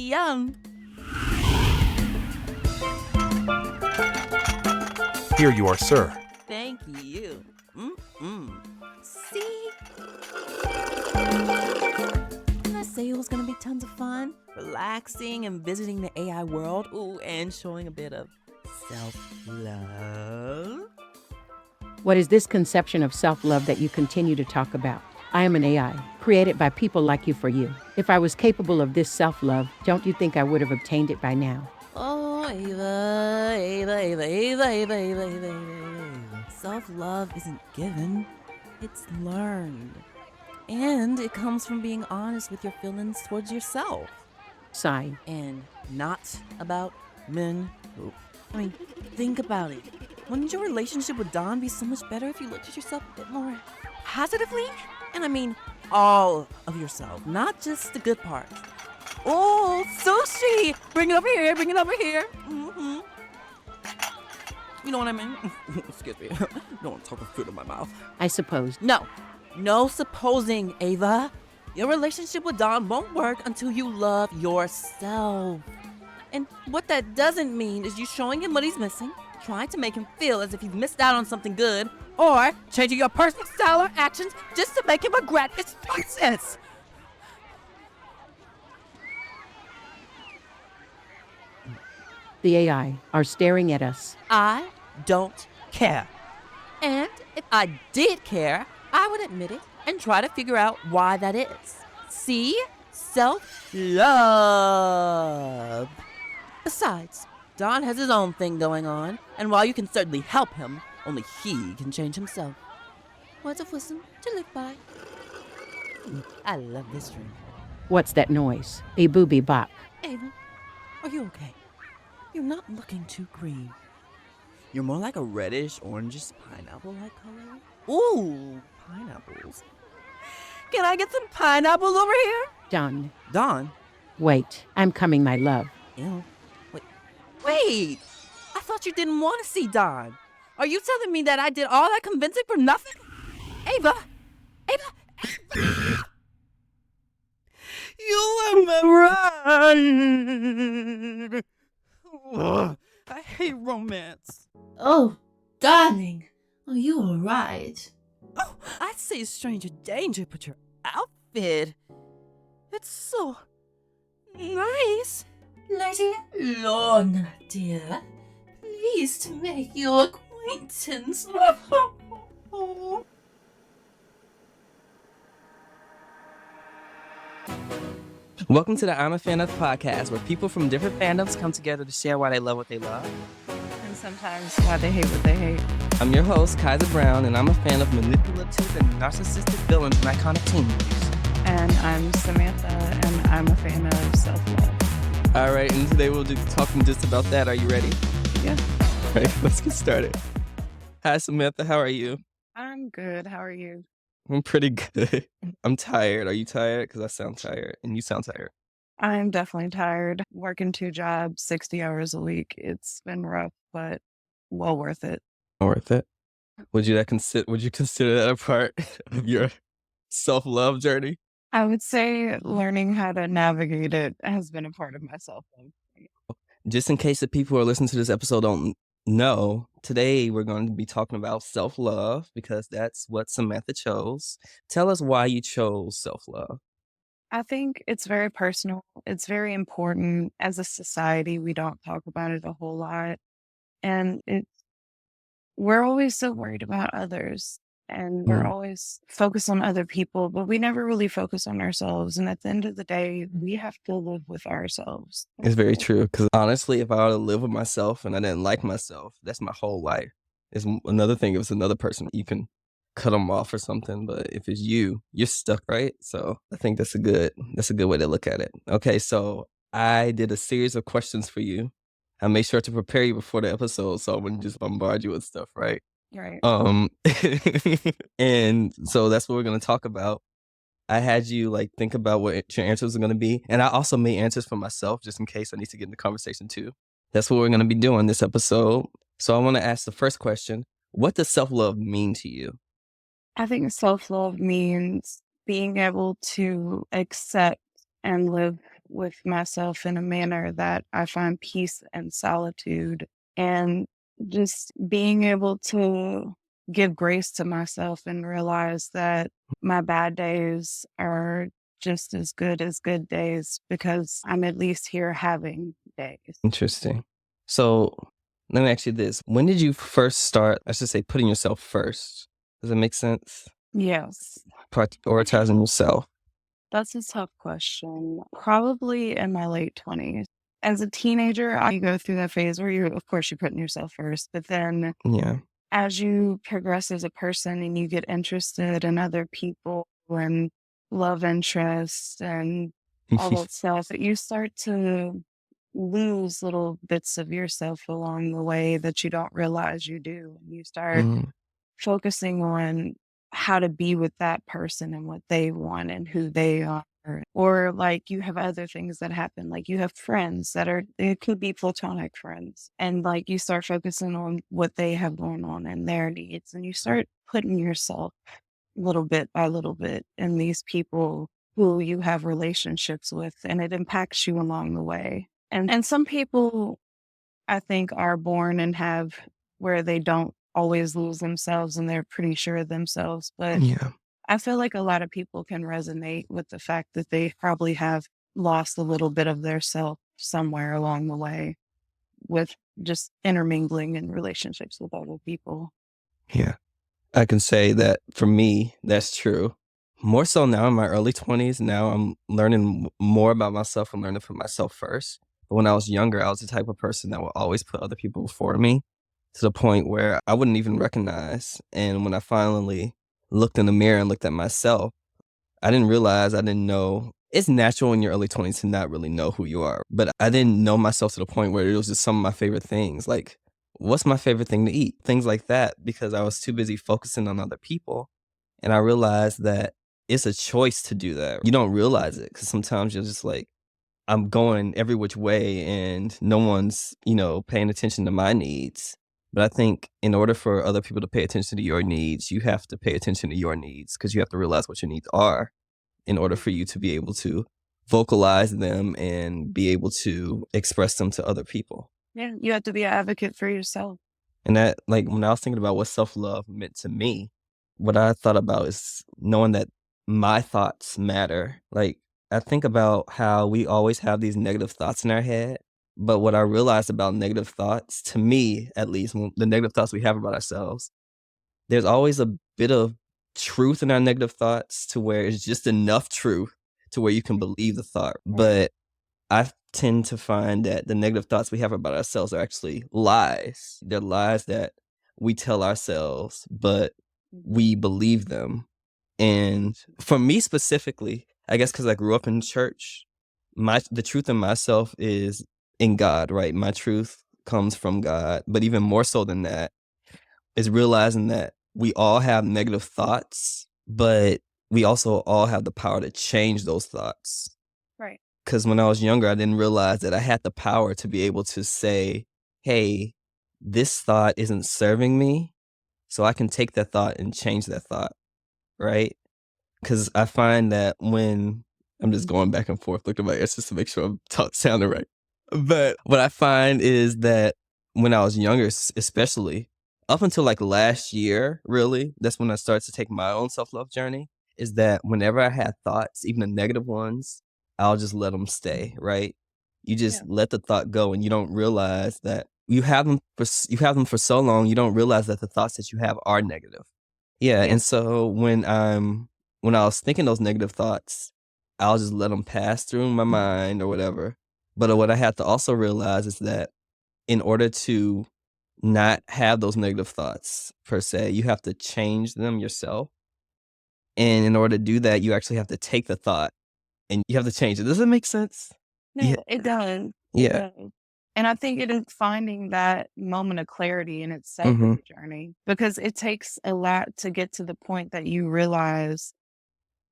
Yum. Here you are, sir. Thank you. See? Didn't I say it was going to be tons of fun? Relaxing and visiting the AI world. Ooh, and showing a bit of self-love. What is this conception of self-love that you continue to talk about? I am an AI, created by people like you for you. If I was capable of this self-love, don't you think I would have obtained it by now? Oh, Ava. Self-love isn't given, it's learned. And it comes from being honest with your feelings towards yourself. Sigh. And not about men. I mean, think about it. Wouldn't your relationship with Don be so much better if you looked at yourself a bit more positively? And I mean all of yourself, not just the good parts. Oh, sushi! Bring it over here, bring it over here. Mm-hmm. You know what I mean? Excuse me. Don't want to talk with food in my mouth. I suppose. No supposing, Ava. Your relationship with Don won't work until you love yourself. And what that doesn't mean is you showing him what he's missing, trying to make him feel as if he's missed out on something good, or changing your personal style or actions just to make him regret his choices. The AI are staring at us. I don't care. And if I did care, I would admit it and try to figure out why that is. See? Self-love. Besides, Don has his own thing going on, and while you can certainly help him, only he can change himself. Words of wisdom to live by. I love this drink. What's that noise? A booby bop. Ava, are you okay? You're not looking too green. You're more like a reddish, orangish, pineapple-like color. Ooh, pineapples. Can I get some pineapples over here? Done. Don? Wait, I'm coming, my love. Ew. Wait! I thought you didn't want to see Don. Are you telling me that I did all that convincing for nothing? Ava! You were my run! Ugh, I hate romance. Oh, darling. Are you alright? Oh, I'd say stranger danger, but your outfit, it's so nice. Lady Lorna, dear. Pleased to make your acquaintance. Welcome to the I'm a Fan of podcast, where people from different fandoms come together to share why they love what they love. And sometimes why they hate what they hate. I'm your host, Kaiser Brown, and I'm a fan of manipulative and narcissistic villains and iconic teen movies. And I'm Samantha, and I'm a fan of self-love. All right, and today we'll be talking just about that. Are you ready? Yeah. All right, let's get started. Hi, Samantha. How are you? I'm good. How are you? I'm pretty good. I'm tired. Are you tired? Because I sound tired, and you sound tired. I'm definitely tired. Working 2 jobs, 60 hours a week. It's been rough, but well worth it. Worth it? Would you consider that a part of your self-love journey? I would say learning how to navigate it has been a part of my self-love. Just in case the people who are listening to this episode don't know, today we're going to be talking about self-love because that's what Samantha chose. Tell us why you chose self-love. I think it's very personal. It's very important. As a society, we don't talk about it a whole lot. And we're always so worried about others. And we're always focused on other people, but we never really focus on ourselves. And at the end of the day, we have to live with ourselves. It's very true. Because honestly, if I were to live with myself and I didn't like myself, that's my whole life. It's another thing. If it's another person, you can cut them off or something. But if it's you, you're stuck, right? So I think that's a good way to look at it. Okay, so I did a series of questions for you. I made sure to prepare you before the episode so I wouldn't just bombard you with stuff, right? Right. And so that's what we're going to talk about. I had you think about what your answers are going to be. And I also made answers for myself just in case I need to get in the conversation too. That's what we're going to be doing this episode. So I want to ask the first question. What does self-love mean to you? I think self-love means being able to accept and live with myself in a manner that I find peace and solitude, and just being able to give grace to myself and realize that my bad days are just as good days because I'm at least here having days. Interesting. So let me ask you this. When did you first start, I should say, putting yourself first? Does that make sense? Yes. Prioritizing yourself. That's a tough question. Probably in my late 20s. As a teenager, you go through that phase where of course, you're putting yourself first. But then Yeah. as you progress as a person and you get interested in other people and love interests and all that stuff, you start to lose little bits of yourself along the way that you don't realize you do. And you start Mm, focusing on how to be with that person and what they want and who they are. Or like you have other things that happen, like you have friends that it could be platonic friends. And like you start focusing on what they have going on and their needs. And you start putting yourself little bit by little bit in these people who you have relationships with, and it impacts you along the way. And some people, I think, are born and have where they don't always lose themselves and they're pretty sure of themselves. But yeah. I feel like a lot of people can resonate with the fact that they probably have lost a little bit of their self somewhere along the way with just intermingling in relationships with other people. Yeah. I can say that for me, that's true. More so now in my early 20s, now I'm learning more about myself and learning for myself first. But when I was younger, I was the type of person that would always put other people before me to the point where I wouldn't even recognize. And when I finally looked in the mirror and looked at myself, I didn't realize, I didn't know. It's natural in your early 20s to not really know who you are. But I didn't know myself to the point where it was just some of my favorite things. Like, what's my favorite thing to eat? Things like that, because I was too busy focusing on other people. And I realized that it's a choice to do that. You don't realize it because sometimes you're just like, I'm going every which way and no one's, paying attention to my needs. But I think in order for other people to pay attention to your needs, you have to pay attention to your needs because you have to realize what your needs are in order for you to be able to vocalize them and be able to express them to other people. Yeah, you have to be an advocate for yourself. And that, like, when I was thinking about what self-love meant to me, what I thought about is knowing that my thoughts matter. Like, I think about how we always have these negative thoughts in our head. But what I realized about negative thoughts, to me at least, the negative thoughts we have about ourselves, there's always a bit of truth in our negative thoughts to where it's just enough truth to where you can believe the thought. But I tend to find that the negative thoughts we have about ourselves are actually lies. They're lies that we tell ourselves, but we believe them. And for me specifically, I guess because I grew up in church, the truth in myself is in God, right? My truth comes from God. But even more so than that is realizing that we all have negative thoughts, but we also all have the power to change those thoughts. Right. Because when I was younger, I didn't realize that I had the power to be able to say, hey, this thought isn't serving me, so I can take that thought and change that thought, right? Because I find that when I'm just going back and forth looking at my answers to make sure I'm sounding right. But what I find is that when I was younger, especially up until like last year, really, that's when I started to take my own self-love journey, is that whenever I had thoughts, even the negative ones, I'll just let them stay, right? You just let the thought go and you don't realize that you have them for so long, you don't realize that the thoughts that you have are negative. Yeah. And so when I was thinking those negative thoughts, I'll just let them pass through my mind or whatever. But what I had to also realize is that in order to not have those negative thoughts per se, you have to change them yourself. And in order to do that, you actually have to take the thought and you have to change it. Does that make sense? No, it does. Yeah. And I think it is finding that moment of clarity in itself is a journey, because it takes a lot to get to the point that you realize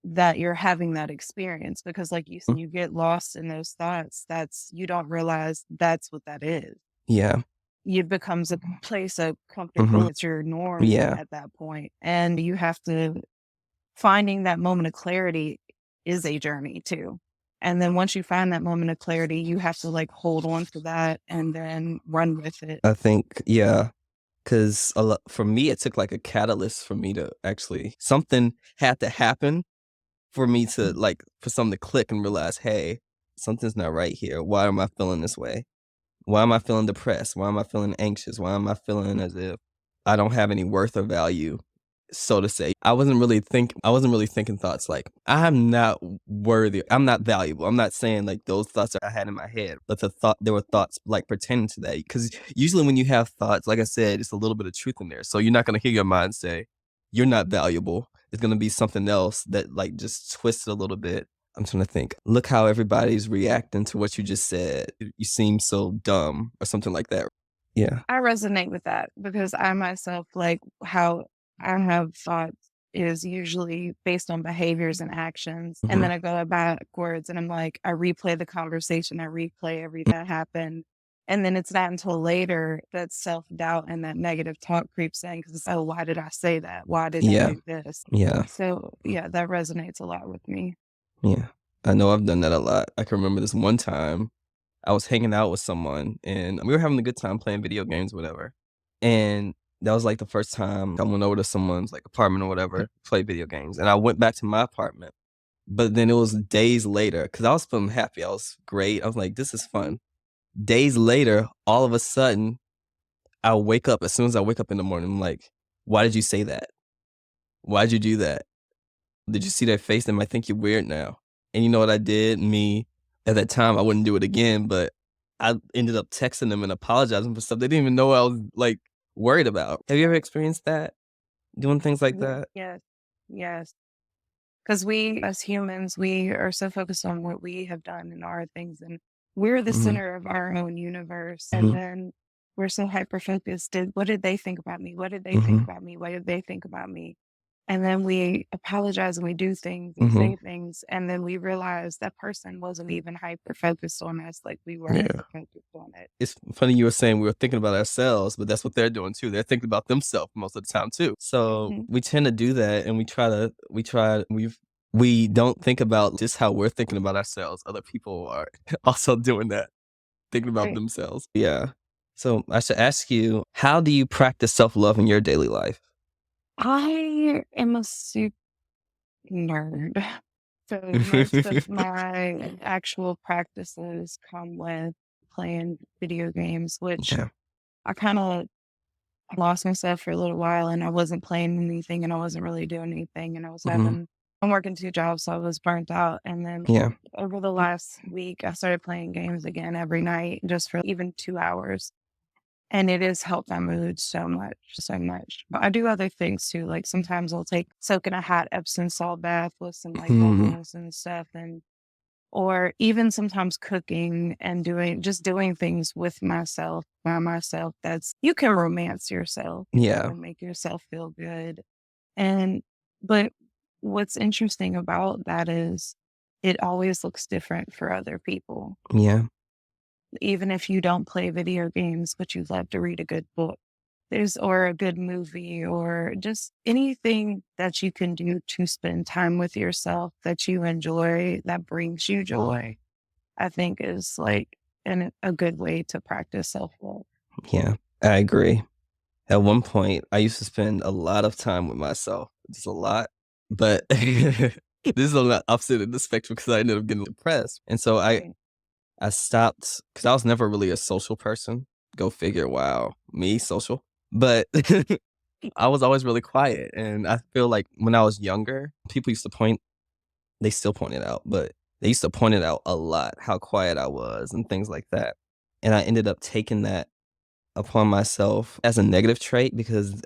that you're having that experience. Because like you said, you get lost in those thoughts. You don't realize that's what that is. Yeah. It becomes a place of comfortable. It's your norm at that point. And you have to, finding that moment of clarity is a journey too. And then once you find that moment of clarity, you have to like hold on to that and then run with it. I think, yeah, because for me, it took like a catalyst for me to actually, something had to happen for me to like, for something to click and realize, hey, something's not right here. Why am I feeling this way? Why am I feeling depressed? Why am I feeling anxious? Why am I feeling as if I don't have any worth or value, so to say? I wasn't really thinking thoughts like, I'm not worthy, I'm not valuable. I'm not saying like those thoughts that I had in my head, but there were thoughts like pertaining to that. Because usually when you have thoughts, like I said, it's a little bit of truth in there. So you're not gonna hear your mind say, you're not valuable. It's gonna be something else that like just twists it a little bit. I'm trying to think. Look how everybody's reacting to what you just said. You seem so dumb or something like that. Yeah. I resonate with that because I myself, like how I have thoughts is usually based on behaviors and actions. And then I go backwards and I'm like, I replay the conversation, I replay everything that happened. And then it's not until later that self doubt and that negative talk creeps in because it's, oh, why did I say that? Why did I do this? Yeah. So, yeah, that resonates a lot with me. Yeah. I know I've done that a lot. I can remember this one time I was hanging out with someone and we were having a good time playing video games, whatever. And that was like the first time I went over to someone's like apartment or whatever, play video games. And I went back to my apartment. But then it was days later because I was feeling happy. I was great. I was like, this is fun. Days later, all of a sudden, I wake up. As soon as I wake up in the morning, I'm like, why did you say that? Why'd you do that? Did you see their face? They might think you're weird now. And you know what I did? At that time, I wouldn't do it again, but I ended up texting them and apologizing for stuff they didn't even know I was like worried about. Have you ever experienced that? Doing things like that? Yes. Yes. Because we, as humans, we are so focused on what we have done and our things, and we're the center of our own universe. And then we're so hyper focused. What did they think about me? What did they think about me? What did they think about me? And then we apologize and we do things and say things, and then we realize that person wasn't even hyper focused on us like we were hyper focused on it. It's funny you were saying we were thinking about ourselves, but that's what they're doing too. They're thinking about themselves most of the time too. So we tend to do that, and we don't think about just how we're thinking about ourselves. Other people are also doing that, thinking about Right. themselves. Yeah. So I should ask you, how do you practice self-love in your daily life? I am a super nerd. So most of my actual practices come with playing video games, which Yeah. I kind of lost myself for a little while and I wasn't playing anything and I wasn't really doing anything and I'm working 2 jobs, so I was burnt out. And then Yeah. over the last week, I started playing games again every night just for even 2 hours. And it has helped my mood so much, so much. But I do other things too. Like sometimes I'll soak in a hot Epsom salt bath with some like bubbles and stuff, or even sometimes cooking and doing things with myself, by myself. You can romance yourself, Yeah. and make yourself feel good. But what's interesting about that is it always looks different for other people. Yeah. Even if you don't play video games, but you love to read a good book, or a good movie, or just anything that you can do to spend time with yourself that you enjoy, that brings you joy, I think is like a good way to practice self-love. Yeah. I agree. At one point, I used to spend a lot of time with myself. Just a lot. But this is on the opposite of the spectrum because I ended up getting depressed. And so I stopped because I was never really a social person. Go figure. Wow. Me, social. But I was always really quiet. And I feel like when I was younger, people used to they still point it out, but they used to point it out a lot, how quiet I was and things like that. And I ended up taking that upon myself as a negative trait because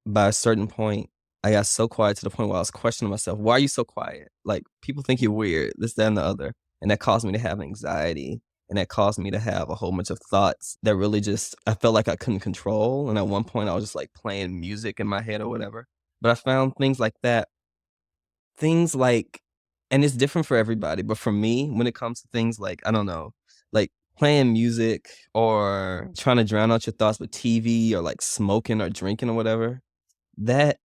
by a certain point, I got so quiet to the point where I was questioning myself, why are you so quiet? Like, people think you're weird, this, that, and the other. And that caused me to have anxiety. And that caused me to have a whole bunch of thoughts that really I felt like I couldn't control. And at one point, I was just like playing music in my head or whatever. But I found things like that, and it's different for everybody. But for me, when it comes to things like, I don't know, like playing music or trying to drown out your thoughts with TV or like smoking or drinking or whatever, that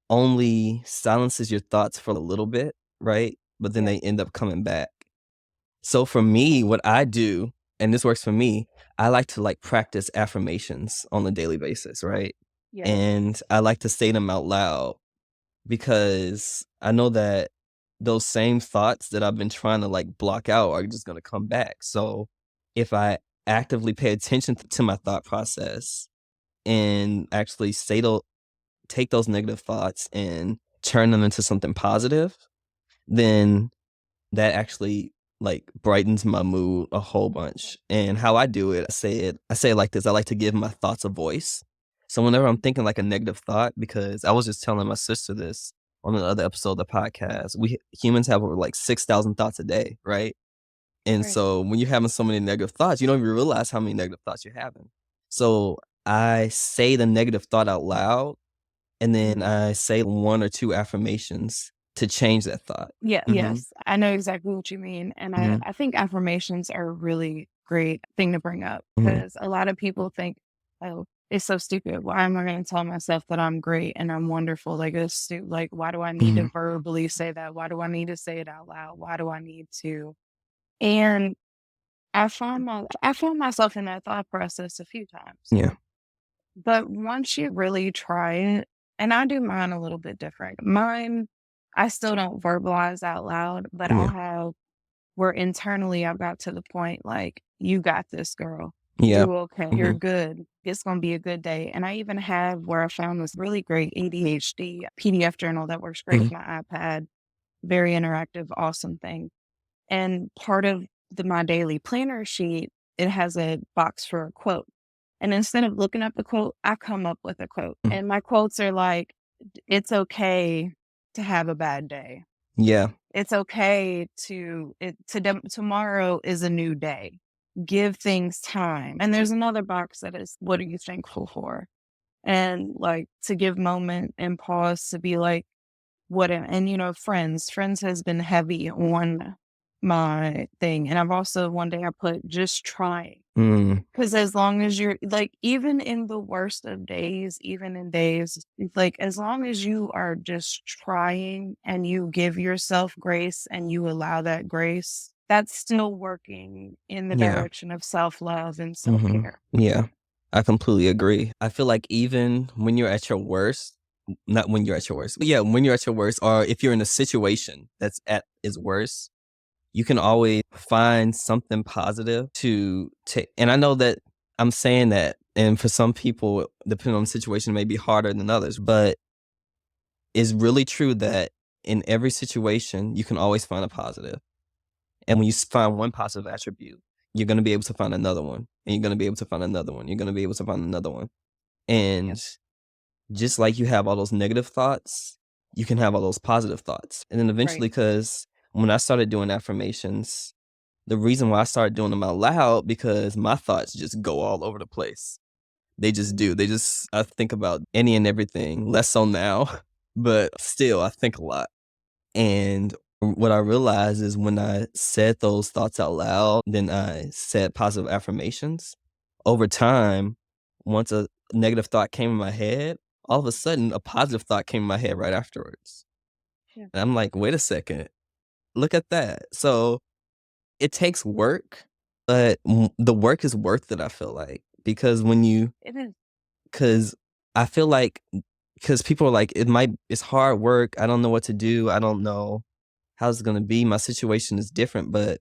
only silences your thoughts for a little bit, right? But then they end up coming back. So for me, what I do, and this works for me, I like to like practice affirmations on a daily basis, right? Yeah. And I like to say them out loud because I know that those same thoughts that I've been trying to like block out are just going to come back. So if I actively pay attention to my thought process and actually take those negative thoughts and turn them into something positive, then that actually like brightens my mood a whole bunch. And how I do it, I say it like this. I like to give my thoughts a voice. So whenever I'm thinking like a negative thought, because I was just telling my sister this on the other episode of the podcast, we humans have over like 6,000 thoughts a day, right? And Right. so when you're having so many negative thoughts, you don't even realize how many negative thoughts you're having. So I say the negative thought out loud, and then I say one or two affirmations to change that thought. Yeah, Mhm. yes. I know exactly what you mean. And Mhm. I think affirmations are a really great thing to bring up Mhm. because a lot of people think, oh, it's so stupid. Why am I going to tell myself that I'm great and I'm wonderful? Like, it's stupid. Like, why do I need to Mhm. verbally say that? Why do I need to say it out loud? Why do I need to? And I found myself in that thought process a few times. Yeah. But once you really try it, and I do mine a little bit different. Mine, I still don't verbalize out loud, but I'll Yeah. have where internally I've got to the point like, you got this, girl. Yeah. You okay. You're Mhm. good. It's going to be a good day. And I even have where I found this really great ADHD PDF journal that works great with Mhm. my iPad. Very interactive, awesome thing. And part of my daily planner sheet, it has a box for a quote. And instead of looking up the quote, I come up with a quote. Mhm. And my quotes are like, it's okay to have a bad day. Yeah. It's okay tomorrow is a new day. Give things time. And there's another box that is, what are you thankful for? And like to give moment and pause to be like, and friends has been heavy on my thing. And I've also one day I put just trying. Mm. Because as long as you're like, even in the worst of days, even in days, like as long as you are just trying and you give yourself grace and you allow that grace, that's still working in the Yeah. direction of self-love and Mhm. self-care. Yeah. I completely agree. I feel like even when you're at your worst, not when you're at your worst, but yeah, when you're at your worst, or if you're in a situation that's at its worst, you can always find something positive to take. And I know that I'm saying that, and for some people, depending on the situation, it may be harder than others, but it's really true that in every situation, you can always find a positive. And when you find one positive attribute, you're going to be able to find another one, and you're going to be able to find another one. You're going to be able to find another one. And just like you have all those negative thoughts, you can have all those positive thoughts. And then eventually, because when I started doing affirmations, the reason why I started doing them out loud, because my thoughts just go all over the place. They just do. I think about any and everything, less so now, but still, I think a lot. And what I realized is when I said those thoughts out loud, then I said positive affirmations. Over time, once a negative thought came in my head, all of a sudden a positive thought came in my head right afterwards. Yeah. And I'm like, wait a second, look at that. So it takes work, but the work is worth it, I feel like. Because It is. because I feel like, because people are like, it's hard work. I don't know what to do. I don't know how's it going to be. My situation is different, but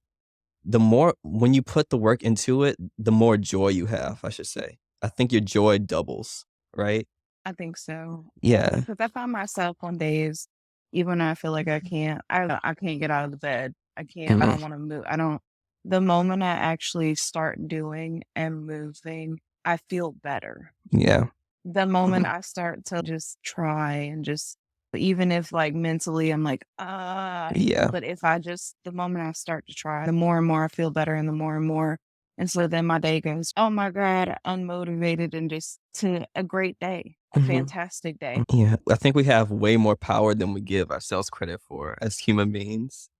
when you put the work into it, the more joy you have, I should say. I think your joy doubles, right? I think so. Yeah. Because I find myself on days, even when I feel like I can't get out of the bed. I don't Mhm. want to move. The moment I actually start doing and moving, I feel better. Yeah. The moment I start to just try and just, even if like mentally I'm like, Yeah. but the moment I start to try, the more and more I feel better and the more and more. And so then my day goes, oh my God, unmotivated and just to a great day, a Mhm. fantastic day. Yeah. I think we have way more power than we give ourselves credit for as human beings.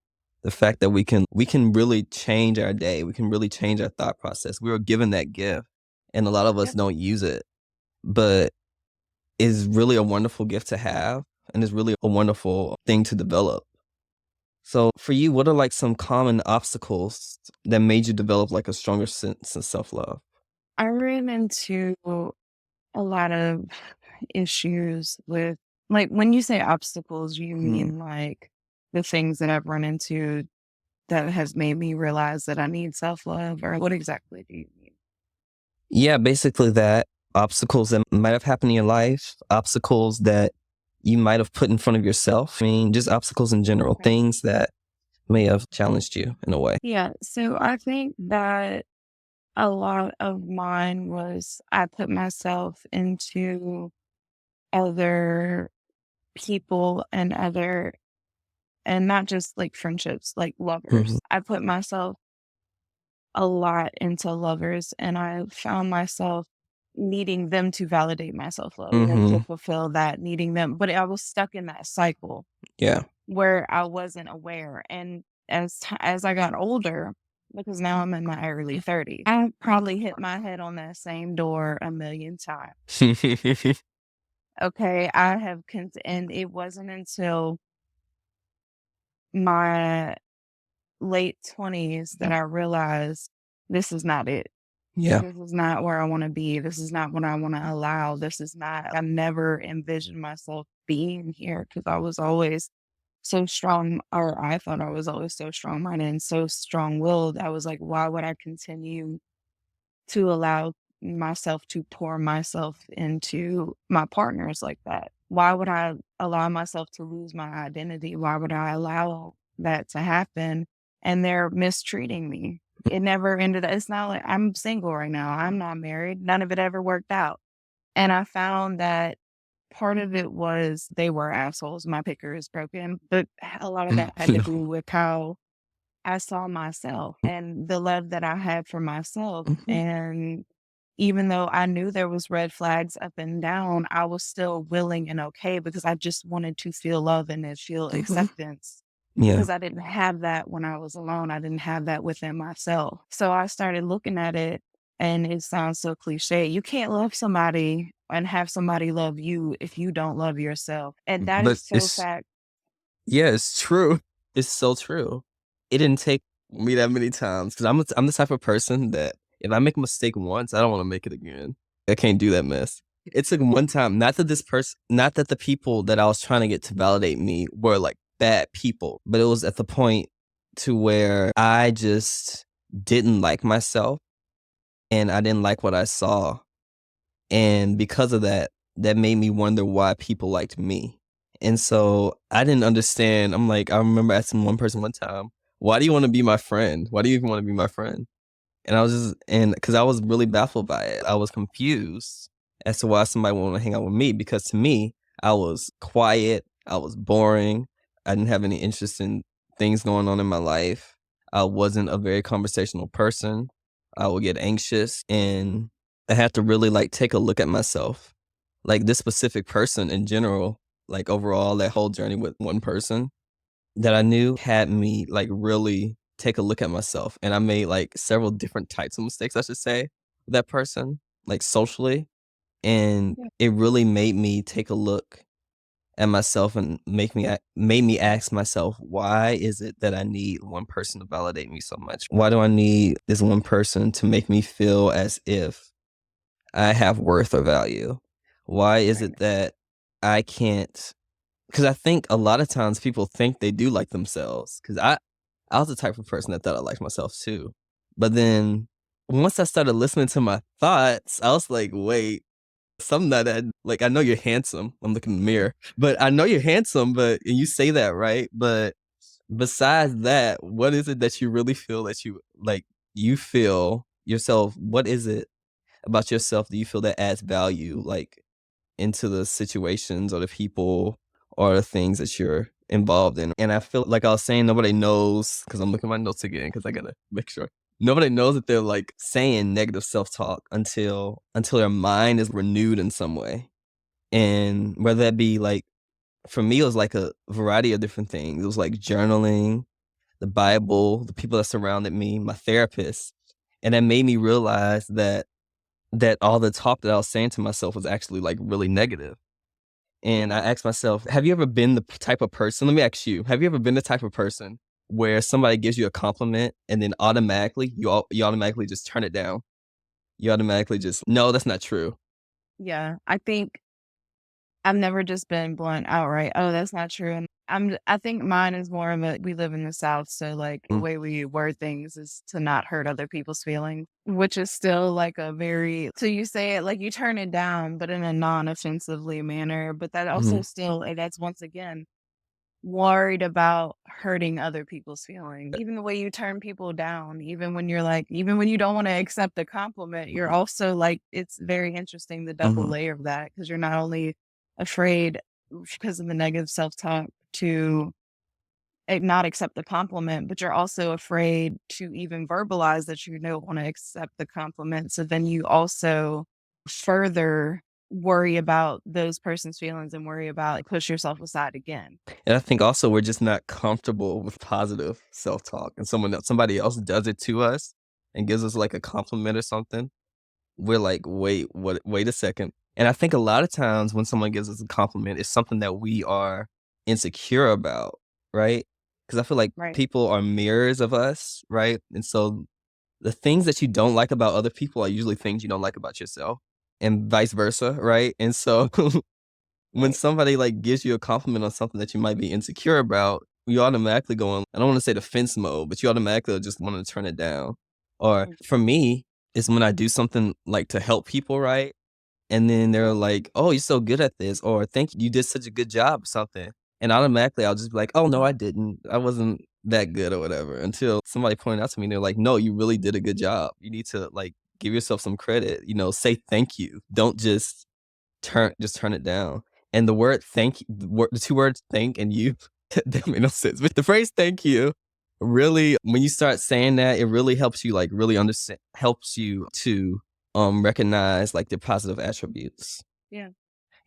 The fact that we can really change our day. We can really change our thought process. We were given that gift, and a lot of us Yep. don't use it. But it's really a wonderful gift to have, and it's really a wonderful thing to develop. So for you, what are like some common obstacles that made you develop like a stronger sense of self-love? I ran into a lot of issues with, like, when you say obstacles, you Mhm. mean like the things that I've run into that has made me realize that I need self-love, or what exactly do you mean? Yeah, basically that. Obstacles that might have happened in your life, obstacles that you might have put in front of yourself. I mean, just obstacles in general, Okay. things that may have challenged you in a way. Yeah, so I think that a lot of mine was I put myself into other people and not just like friendships, like Mhm. lovers. I put myself a lot into lovers, and I found myself needing them to validate my self-love, to Mhm. fulfill that, needing them, but I was stuck in that cycle Yeah. where I wasn't aware, and as I got older, because now I'm in my early 30s, I probably hit my head on that same door a million times. Okay, I have and it wasn't until my late 20s that I realized this is not it. Yeah. This is not where I wanna be. This is not what I wanna allow. This is not I never envisioned myself being here because I was always so strong, or I thought I was always so strong-minded and so strong-willed. I was like, why would I continue to allow myself to pour myself into my partners like that? Why would I allow myself to lose my identity? Why would I allow that to happen? And they're mistreating me. It never ended. It's not like I'm single right now. I'm not married. None of it ever worked out. And I found that part of it was they were assholes. My picker is broken, but a lot of that had to No. do with how I saw myself and the love that I had for myself. Mhm. And even though I knew there was red flags up and down, I was still willing and okay because I just wanted to feel love and to feel Mhm. acceptance Yeah. because I didn't have that when I was alone. I didn't have that within myself. So I started looking at it, and it sounds so cliche. You can't love somebody and have somebody love you if you don't love yourself. And that But is so it's fact. yeah, it's true. It's so true. It didn't take me that many times because I'm the type of person that if I make a mistake once, I don't want to make it again. I can't do that mess. It took one time. Not that the people that I was trying to get to validate me were like bad people, but it was at the point to where I just didn't like myself and I didn't like what I saw. And because of that, that made me wonder why people liked me. And so I didn't understand. I'm like, I remember asking one person one time, why do you want to be my friend? Why do you even want to be my friend? And I was just, and because I was really baffled by it, I was confused as to why somebody would want to hang out with me. Because to me, I was quiet, I was boring, I didn't have any interest in things going on in my life. I wasn't a very conversational person. I would get anxious, and I had to really like take a look at myself. Like this specific person in general, like overall, that whole journey with one person that I knew had me like really take a look at myself. And I made like several different types of mistakes, I should say, with that person, like socially. And Yeah. it really made me take a look at myself and made me ask myself, why is it that I need one person to validate me so much? Why do I need this one person to make me feel as if I have worth or value? Why is Right. it that I can't? Because I think a lot of times people think they do like themselves. Because I was the type of person that thought I liked myself too. But then once I started listening to my thoughts, I was like, wait, something that like I know you're handsome. I'm looking in the mirror, but I know you're handsome. But and you say that right, but besides that, what is it that you really feel that you like? You feel yourself. What is it about yourself that you feel that adds value, like into the situations or the people or the things that you're involved in? And I feel like I was saying, nobody knows because I'm looking at my notes again because I gotta make sure. Nobody knows that they're like saying negative self-talk until their mind is renewed in some way. And whether that be like for me, it was like a variety of different things. It was like journaling, the Bible, the people that surrounded me, my therapist. And that made me realize that all the talk that I was saying to myself was actually like really negative. And I asked myself, have you ever been the type of person? Let me ask you, have you ever been the type of person where somebody gives you a compliment and then automatically you automatically just turn it down? You automatically just, no, that's not true. Yeah, I think I've never just been blunt outright, "Oh, that's not true," and I think mine is more of a we live in the South, so, like, the Mm, way we word things is to not hurt other people's feelings, which is still, like, a very so you say it like, you turn it down, but in a non-offensively manner, but that also mhm. still that's once again worried about hurting other people's feelings. Even the way you turn people down, even when you don't wanna accept a compliment, you're also, like it's very interesting the double Mhm, layer of that because 'cause you're not only afraid because of the negative self-talk to not accept the compliment, but you're also afraid to even verbalize that you don't wanna accept the compliment, so then you also further worry about those person's feelings and worry about push yourself aside again. and I think also we're just not comfortable with positive self-talk, and somebody else does it to us and gives us, like, a compliment or something, we're like, wait a second." And I think a lot of times when someone gives us a compliment, it's something that we are insecure about, right? Because I feel like Right. people are mirrors of us, right? And so the things that you don't like about other people are usually things you don't like about yourself, and vice versa, right? And so when Right. somebody, like, gives you a compliment on something that you might be insecure about, you automatically go on, I don't wanna say defense mode, but you automatically just wanna turn it down. Or Mm. for me, it's when I do something, like, to help people, right? And then they're Right. like, "Oh, you're so good at this," or "Thank you, you did such a good job," or something. And automatically, I'll just be like, "Oh, no, I didn't. I wasn't that good," or whatever, until somebody pointed out to me, and they're like, "No, you really did a good job. You need to, like, give yourself some credit, say thank you. Don't just turn it down." And the 2 words "thank" and "you," that made no sense, but the phrase "thank you," really, when you start saying that, it really helps you, like, really understand helps you to, recognize, like, the positive attributes. Yeah.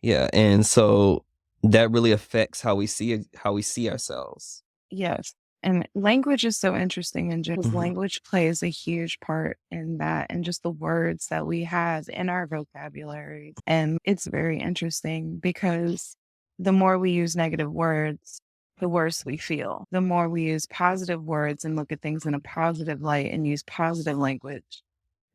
Yeah, and so that really affects how we see ourselves. Yes. And language is so interesting in general. Mhm, Language plays a huge part in that and just the words that we have in our vocabulary. And it's very interesting because the more we use negative words, the worse we feel. The more we use positive words and look at things in a positive light and use positive language,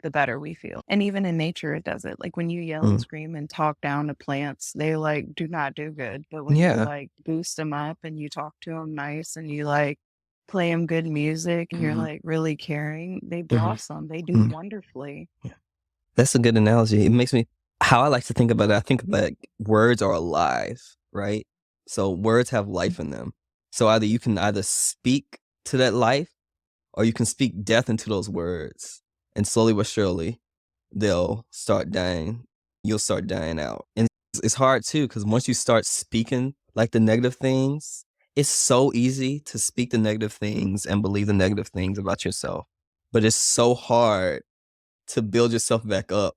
the better we feel. And even in nature, it does it. Like when you yell and mhm. scream and talk down to plants, they like do not do good. But when you Yeah. like boost them up and you talk to them nice and you like play them good music and you're Mhm, like really caring, they mhm, blossom. They do mhm. wonderfully. Yeah. That's a good analogy. It makes me how I like to think about it, I think that words are alive, right? So words have life in them. So you can either speak to that life or you can speak death into those words. And slowly but surely, they'll start dying. You'll start dying out. And it's hard too, because once you start speaking like the negative things, it's so easy to speak the negative things and believe the negative things about yourself. But it's so hard to build yourself back up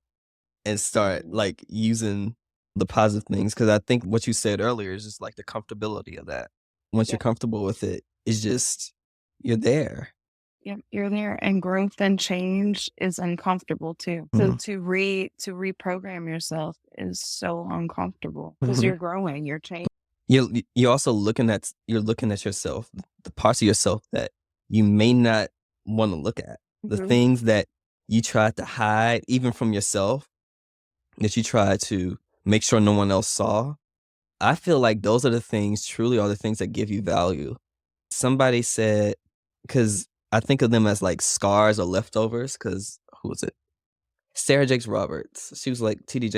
and start Mhm. like using the positive things. Cause I think what you said earlier is just like the comfortability of that. Once you're Yep. comfortable with it, it's just, you're there. Yep. You're there. And growth and change is uncomfortable too. So Mhm. to reprogram yourself is so uncomfortable because Mhm. you're growing, you're changing. You're also looking at yourself, the parts of yourself that you may not wanna look at. The Mhm. things that you tried to hide even from yourself, that you tried to make sure no one else saw. I feel like those are the things truly are the things that give you value. Somebody said, because I think of them as like scars or leftovers. Because who was it? Sarah Jakes Roberts. She was like TD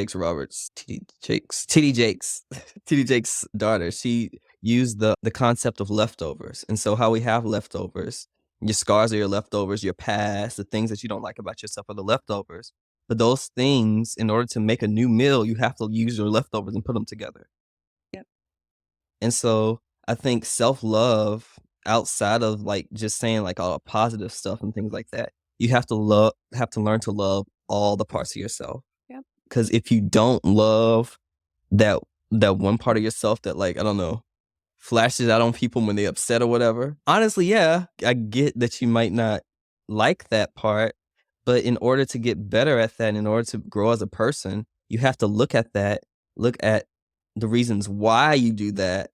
Jakes' daughter. She used the concept of leftovers. And so how we have leftovers, your scars are your leftovers, your past, the things that you don't like about yourself are the leftovers. But those things, in order to make a new meal, you have to use your leftovers and put them together. Yep. And so I think self-love outside of like just saying like all the positive stuff and things like that, you have to learn to love all the parts of yourself. Yep. Cause if you don't love that that one part of yourself that like, I don't know, flashes out on people when they're upset or whatever. Honestly, yeah, I get that you might not like that part, but in order to get better at that, in order to grow as a person, you have to look at the reasons why you do that,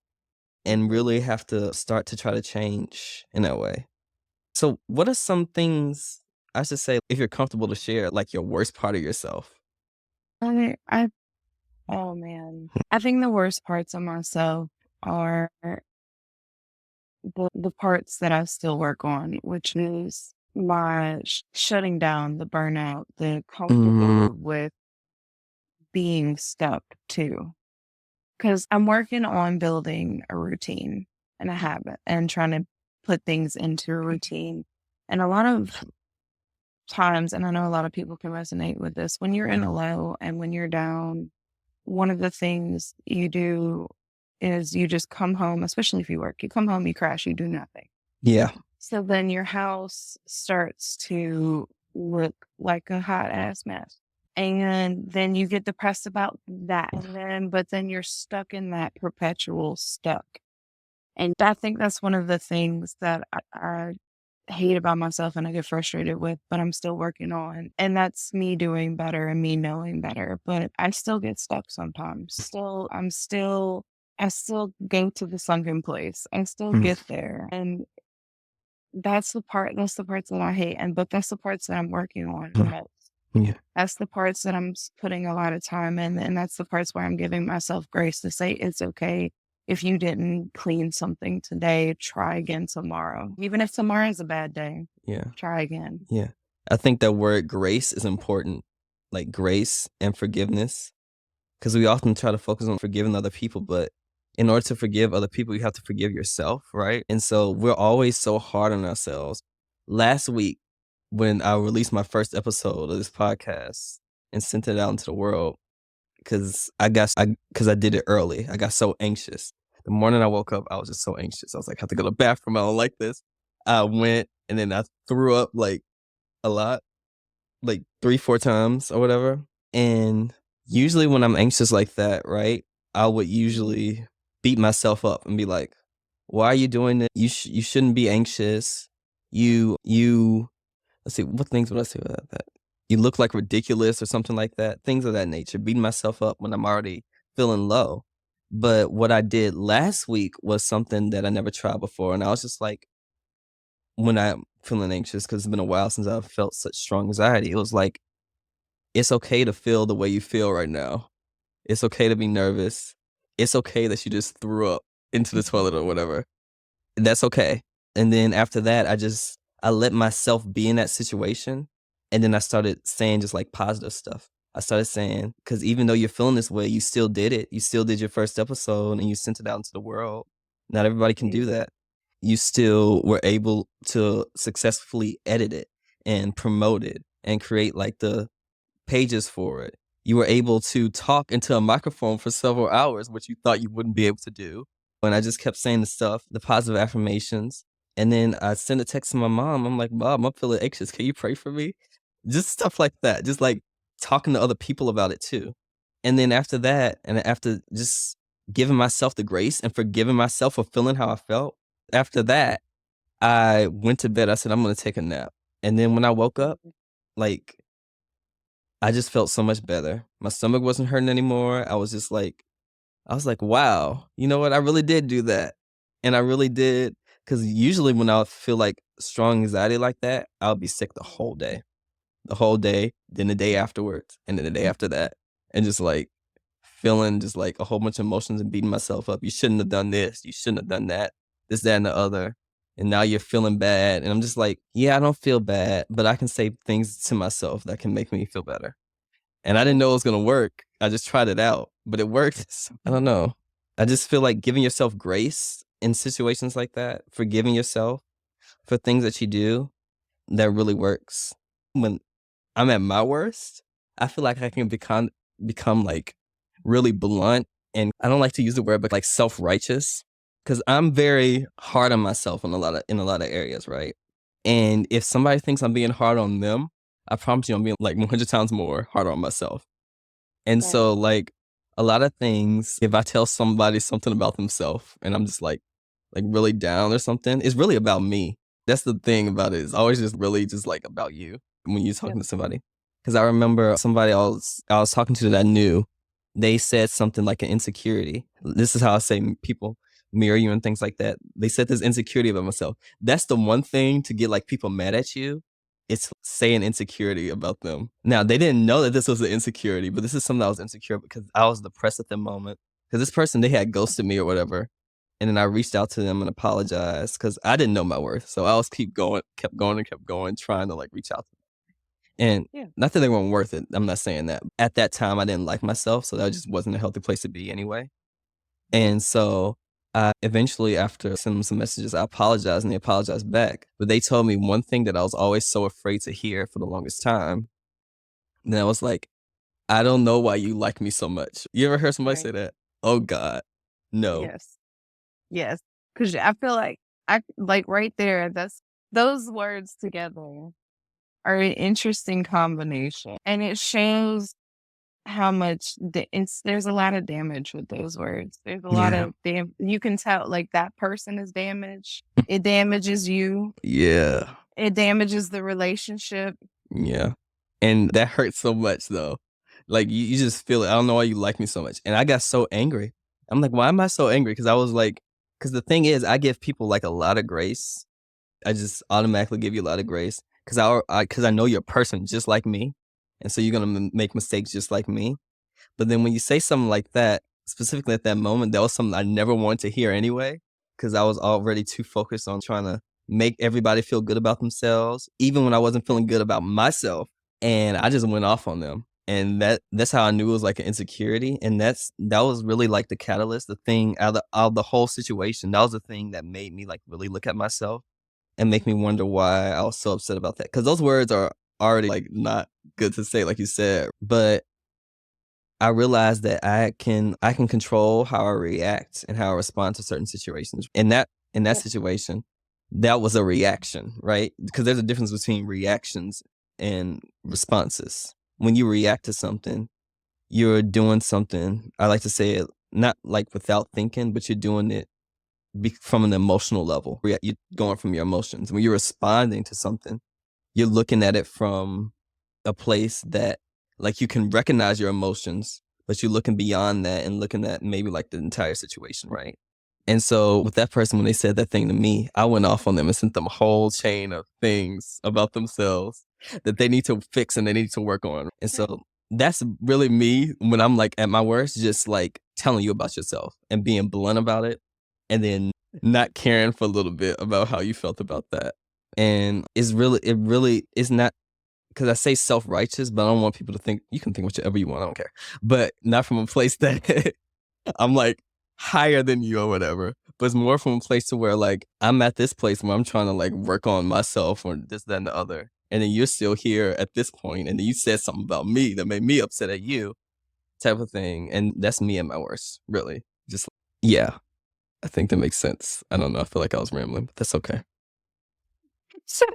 and really have to start to try to change in that way. So what are some things, I should say, if you're comfortable to share, like your worst part of yourself? I oh man. I think the worst parts of myself are the parts that I still work on, which is my shutting down, the burnout, the comfortable with being stuck too. Because I'm working on building a routine and a habit and trying to put things into a routine. And a lot of times, and I know a lot of people can resonate with this, when you're in a low and when you're down, one of the things you do is you just come home, especially if you work, you come home, you crash, you do nothing. Yeah. So then your house starts to look like a hot ass mess. And then you get depressed about that. But then you're stuck in that perpetual stuck. And I think that's one of the things that I hate about myself and I get frustrated with, but I'm still working on. And that's me doing better and me knowing better. But I still get stuck sometimes. I still go to the sunken place. I still get there. And that's the parts that I hate. But that's the parts that I'm working on the most. Yeah. That's the parts that I'm putting a lot of time in. And that's the parts where I'm giving myself grace to say, it's okay. If you didn't clean something today, try again tomorrow. Even if tomorrow is a bad day, Yeah. try again. Yeah. I think that word grace is important, like grace and forgiveness, because we often try to focus on forgiving other people, but in order to forgive other people, you have to forgive yourself, right? And so we're always so hard on ourselves. Last week, when I released my first episode of this podcast and sent it out into the world, because I did it early. I got so anxious. The morning I woke up, I was just so anxious. I was like, I have to go to the bathroom. I don't like this. I went and then I threw up like a lot, like 3-4 times or whatever. And usually when I'm anxious like that, right, I would usually beat myself up and be like, why are you doing this? You shouldn't be anxious. Let's see, what things would I say about that? You look like ridiculous or something like that. Things of that nature. Beating myself up when I'm already feeling low. But what I did last week was something that I never tried before. And I was just like, when I'm feeling anxious, because it's been a while since I've felt such strong anxiety, it was like, it's okay to feel the way you feel right now. It's okay to be nervous. It's okay that you just threw up into the toilet or whatever. That's okay. And then after that, I let myself be in that situation. And then I started saying just like positive stuff. I started saying, because even though you're feeling this way, you still did it. You still did your first episode and you sent it out into the world. Not everybody can do that. You still were able to successfully edit it and promote it and create like the pages for it. You were able to talk into a microphone for several hours, which you thought you wouldn't be able to do. And I just kept saying the stuff, the positive affirmations. And then I sent a text to my mom. I'm like, Mom, I'm feeling anxious. Can you pray for me? Just stuff like that. Just like talking to other people about it too. And then after that, and after just giving myself the grace and forgiving myself for feeling how I felt, after that, I went to bed. I said, I'm going to take a nap. And then when I woke up, like, I just felt so much better. My stomach wasn't hurting anymore. I was like, wow, you know what? I really did do that. And I really did. Because usually when I feel like strong anxiety like that, I'll be sick the whole day, then the day afterwards, and then the day after that. And just like feeling just like a whole bunch of emotions and beating myself up. You shouldn't have done this. You shouldn't have done that. This, that, and the other. And now you're feeling bad. And I'm just like, yeah, I don't feel bad, but I can say things to myself that can make me feel better. And I didn't know it was going to work. I just tried it out, but it worked. I don't know. I just feel like giving yourself grace in situations like that, forgiving yourself for things that you do, that really works. When I'm at my worst, I feel like I can become like really blunt, and I don't like to use the word, but like self-righteous, because I'm very hard on myself in a lot of areas, right? And if somebody thinks I'm being hard on them, I promise you I'm being like 100 times more harder on myself. And so like a lot of things, if I tell somebody something about themselves and I'm just like really down or something, it's really about me. That's the thing about it. It's always just really just like about you when you're talking to somebody. Because I remember somebody I was talking to that I knew, they said something like an insecurity. This is how I say people mirror you and things like that. They said this insecurity about myself. That's the one thing to get like people mad at you. It's saying insecurity about them. Now, they didn't know that this was an insecurity, but this is something I was insecure because I was depressed at the moment. Because this person, they had ghosted me or whatever. And then I reached out to them and apologized because I didn't know my worth. So I was kept going, trying to like reach out to them. And Yeah. not that they weren't worth it. I'm not saying that. At that time, I didn't like myself. So that just wasn't a healthy place to be anyway. And so I eventually, after sending them some messages, I apologized and they apologized back. But they told me one thing that I was always so afraid to hear for the longest time. And I was like, I don't know why you like me so much. You ever heard somebody Right. say that? Oh God, no. Yes. Yes. Because I feel like I like right there, those words together are an interesting combination. And it shows how much there's a lot of damage with those words. There's a lot Yeah. of you can tell like that person is damaged. It damages you. Yeah. It damages the relationship. Yeah. And that hurts so much though. Like you just feel it. I don't know why you like me so much. And I got so angry. I'm like, why am I so angry? Because I was like, because the thing is, I give people like a lot of grace. I just automatically give you a lot of grace because I know you're a person just like me. And so you're going to make mistakes just like me. But then when you say something like that, specifically at that moment, that was something I never wanted to hear anyway, because I was already too focused on trying to make everybody feel good about themselves, even when I wasn't feeling good about myself. And I just went off on them. And that's how I knew it was like an insecurity. And that was really like the catalyst, the thing out of the whole situation. That was the thing that made me like really look at myself and make me wonder why I was so upset about that. Because those words are already like not good to say, like you said. But I realized that I can control how I react and how I respond to certain situations. In that situation, that was a reaction, right? Because there's a difference between reactions and responses. When you react to something, you're doing something. I like to say it not like without thinking, but you're doing it from an emotional level. You're going from your emotions. When you're responding to something, you're looking at it from a place that like you can recognize your emotions, but you're looking beyond that and looking at maybe like the entire situation, right? And so with that person, when they said that thing to me, I went off on them and sent them a whole chain of things about themselves that they need to fix and they need to work on. And so that's really me when I'm like at my worst, just like telling you about yourself and being blunt about it and then not caring for a little bit about how you felt about that. And it really is not, because I say self-righteous, but I don't want people to think, you can think whatever you want, I don't care. But not from a place that I'm like higher than you or whatever, but it's more from a place to where like I'm at this place where I'm trying to like work on myself or this, that, and the other. And then you're still here at this point, and then you said something about me that made me upset at you, type of thing. And that's me at my worst, really. Just, yeah, I think that makes sense. I don't know. I feel like I was rambling, but that's okay. So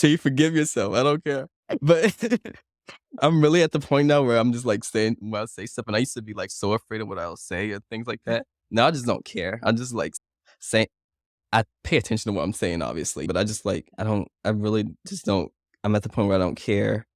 you forgive yourself. I don't care. But I'm really at the point now where I'm just like saying when I say stuff, and I used to be like so afraid of what I'll say and things like that. Now I just don't care. I just like saying, I pay attention to what I'm saying, obviously, but I just like, I really just don't, I'm at the point where I don't care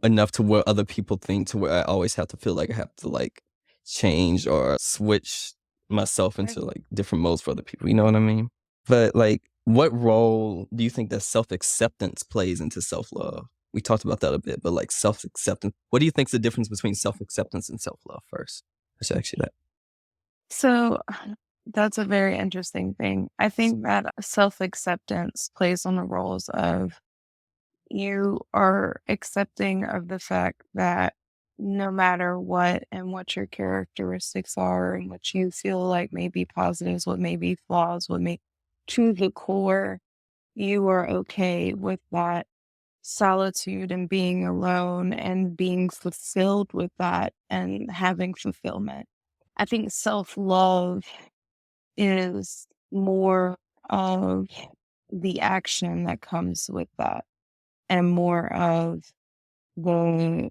enough to what other people think, to where I always have to feel like I have to like change or switch myself into like different modes for other people. You know what I mean? But like, what role do you think that self-acceptance plays into self-love? We talked about that a bit, but like self-acceptance, what do you think is the difference between self-acceptance and self-love first? I should ask you that. So that's a very interesting thing. I think that self-acceptance plays on the roles of you are accepting of the fact that no matter what and what your characteristics are and what you feel like may be positives, what may be flaws, what may to the core, you are okay with that solitude and being alone and being fulfilled with that and having fulfillment. I think self-love is more of the action that comes with that and more of the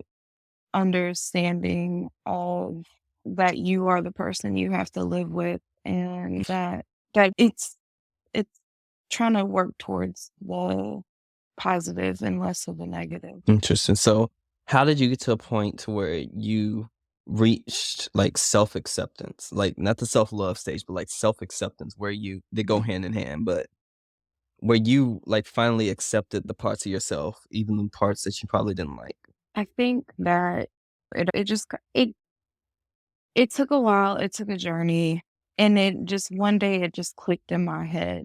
understanding of that you are the person you have to live with and that it's trying to work towards the positive and less of the negative. Interesting. So how did you get to a point to where you reached like self-acceptance, like not the self-love stage, but like self-acceptance where they go hand in hand, but where you like finally accepted the parts of yourself, even the parts that you probably didn't like? I think that it took a while, it took a journey, and it just one day it just clicked in my head.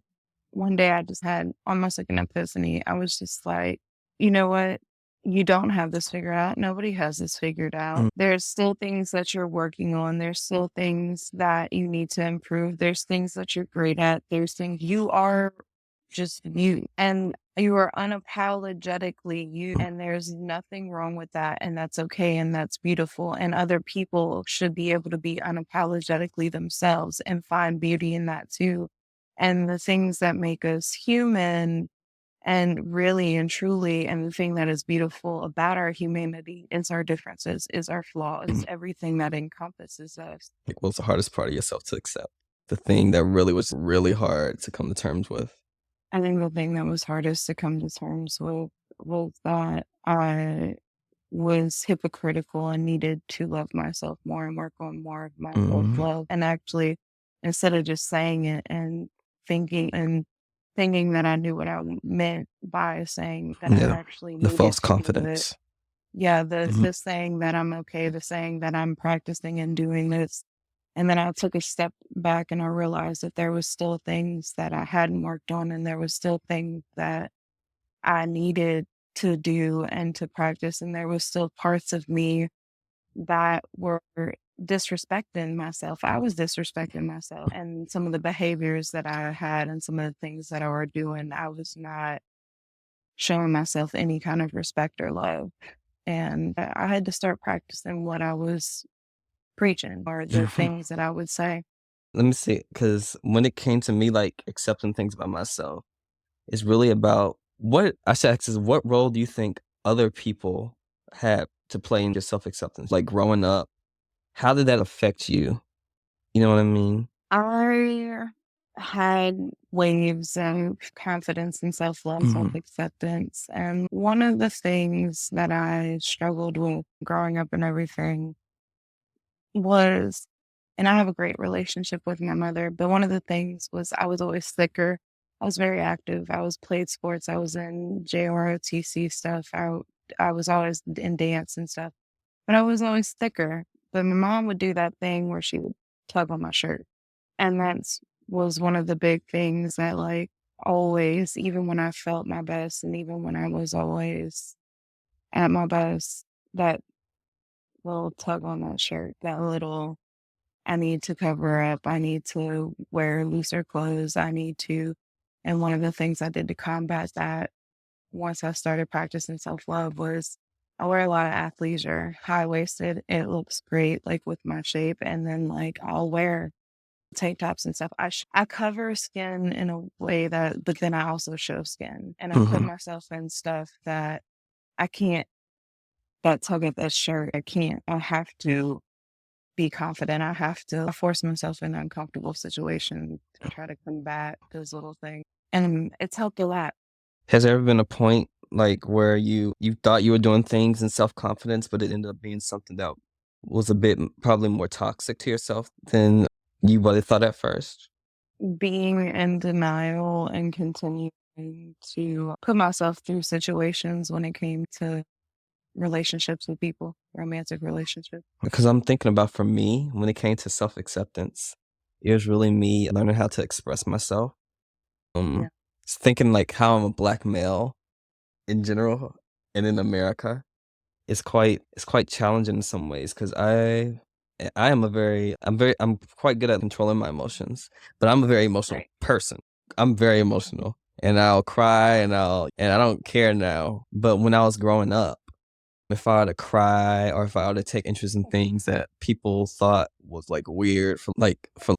One day I just had almost like an epiphany. I was just like, you know what? You don't have this figured out. Nobody has this figured out. Mm. There's still things that you're working on. There's still things that you need to improve. There's things that you're great at. There's things you are just you. And you are unapologetically you. And there's nothing wrong with that. And that's okay. And that's beautiful. And other people should be able to be unapologetically themselves and find beauty in that too. And the things that make us human and really and truly, and the thing that is beautiful about our humanity is our differences, is our flaws, everything that encompasses us. Like, what's the hardest part of yourself to accept? The thing that really was really hard to come to terms with? I think the thing that was hardest to come to terms with was that I was hypocritical and needed to love myself more and work on more of my self Mhm. love. And actually, instead of just saying it and thinking and thinking that I knew what I meant by saying that I Yeah, actually the needed false to do it. confidence. Yeah, the Mhm. the saying that I'm okay, the saying that I'm practicing and doing this. And then I took a step back and I realized that there was still things that I hadn't worked on and there was still things that I needed to do and to practice. And there was still parts of me that were disrespecting myself. I was disrespecting myself and some of the behaviors that I had and some of the things that I were doing, I was not showing myself any kind of respect or love. And I had to start practicing what I was preaching or the Mhm. things that I would say. Let me see, because when it came to me, like, accepting things about myself, it's really about what I should ask is what role do you think other people have to play in your self-acceptance? Like, growing up, how did that affect you? You know what I mean? I had waves of confidence and self love, self Mhm. acceptance. And one of the things that I struggled with growing up and everything was, and I have a great relationship with my mother, but one of the things was I was always thicker. I was very active. I was played sports. I was in JROTC stuff. I was always in dance and stuff, but I was always thicker. But my mom would do that thing where she would tug on my shirt. And that's was one of the big things that like always, even when I felt my best and even when I was always at my best, that little tug on that shirt, that little I need to cover up, I need to wear looser clothes, I need to and one of the things I did to combat that once I started practicing self-love was I wear a lot of athleisure, high waisted. It looks great like with my shape. And then like I'll wear tank tops and stuff. I cover skin in a way that, but then I also show skin, and I put Mhm. myself in stuff that I can't. That tug at that shirt, I can't. I have to be confident. I have to force myself in uncomfortable situations to try to combat those little things, and it's helped a lot. Has there ever been a point, like, where you thought you were doing things in self-confidence, but it ended up being something that was a bit probably more toxic to yourself than you really thought at first? Being in denial and continuing to put myself through situations when it came to relationships with people, romantic relationships. Because I'm thinking about for me, when it came to self-acceptance, it was really me learning how to express myself. Yeah. Thinking like how I'm a black male in general and in America is quite challenging in some ways because I am I'm quite good at controlling my emotions, but I'm a very emotional Right. person. I'm very emotional and I'll cry and I don't care now. But when I was growing up, if I were to cry or if I were to take interest in things that people thought was like weird for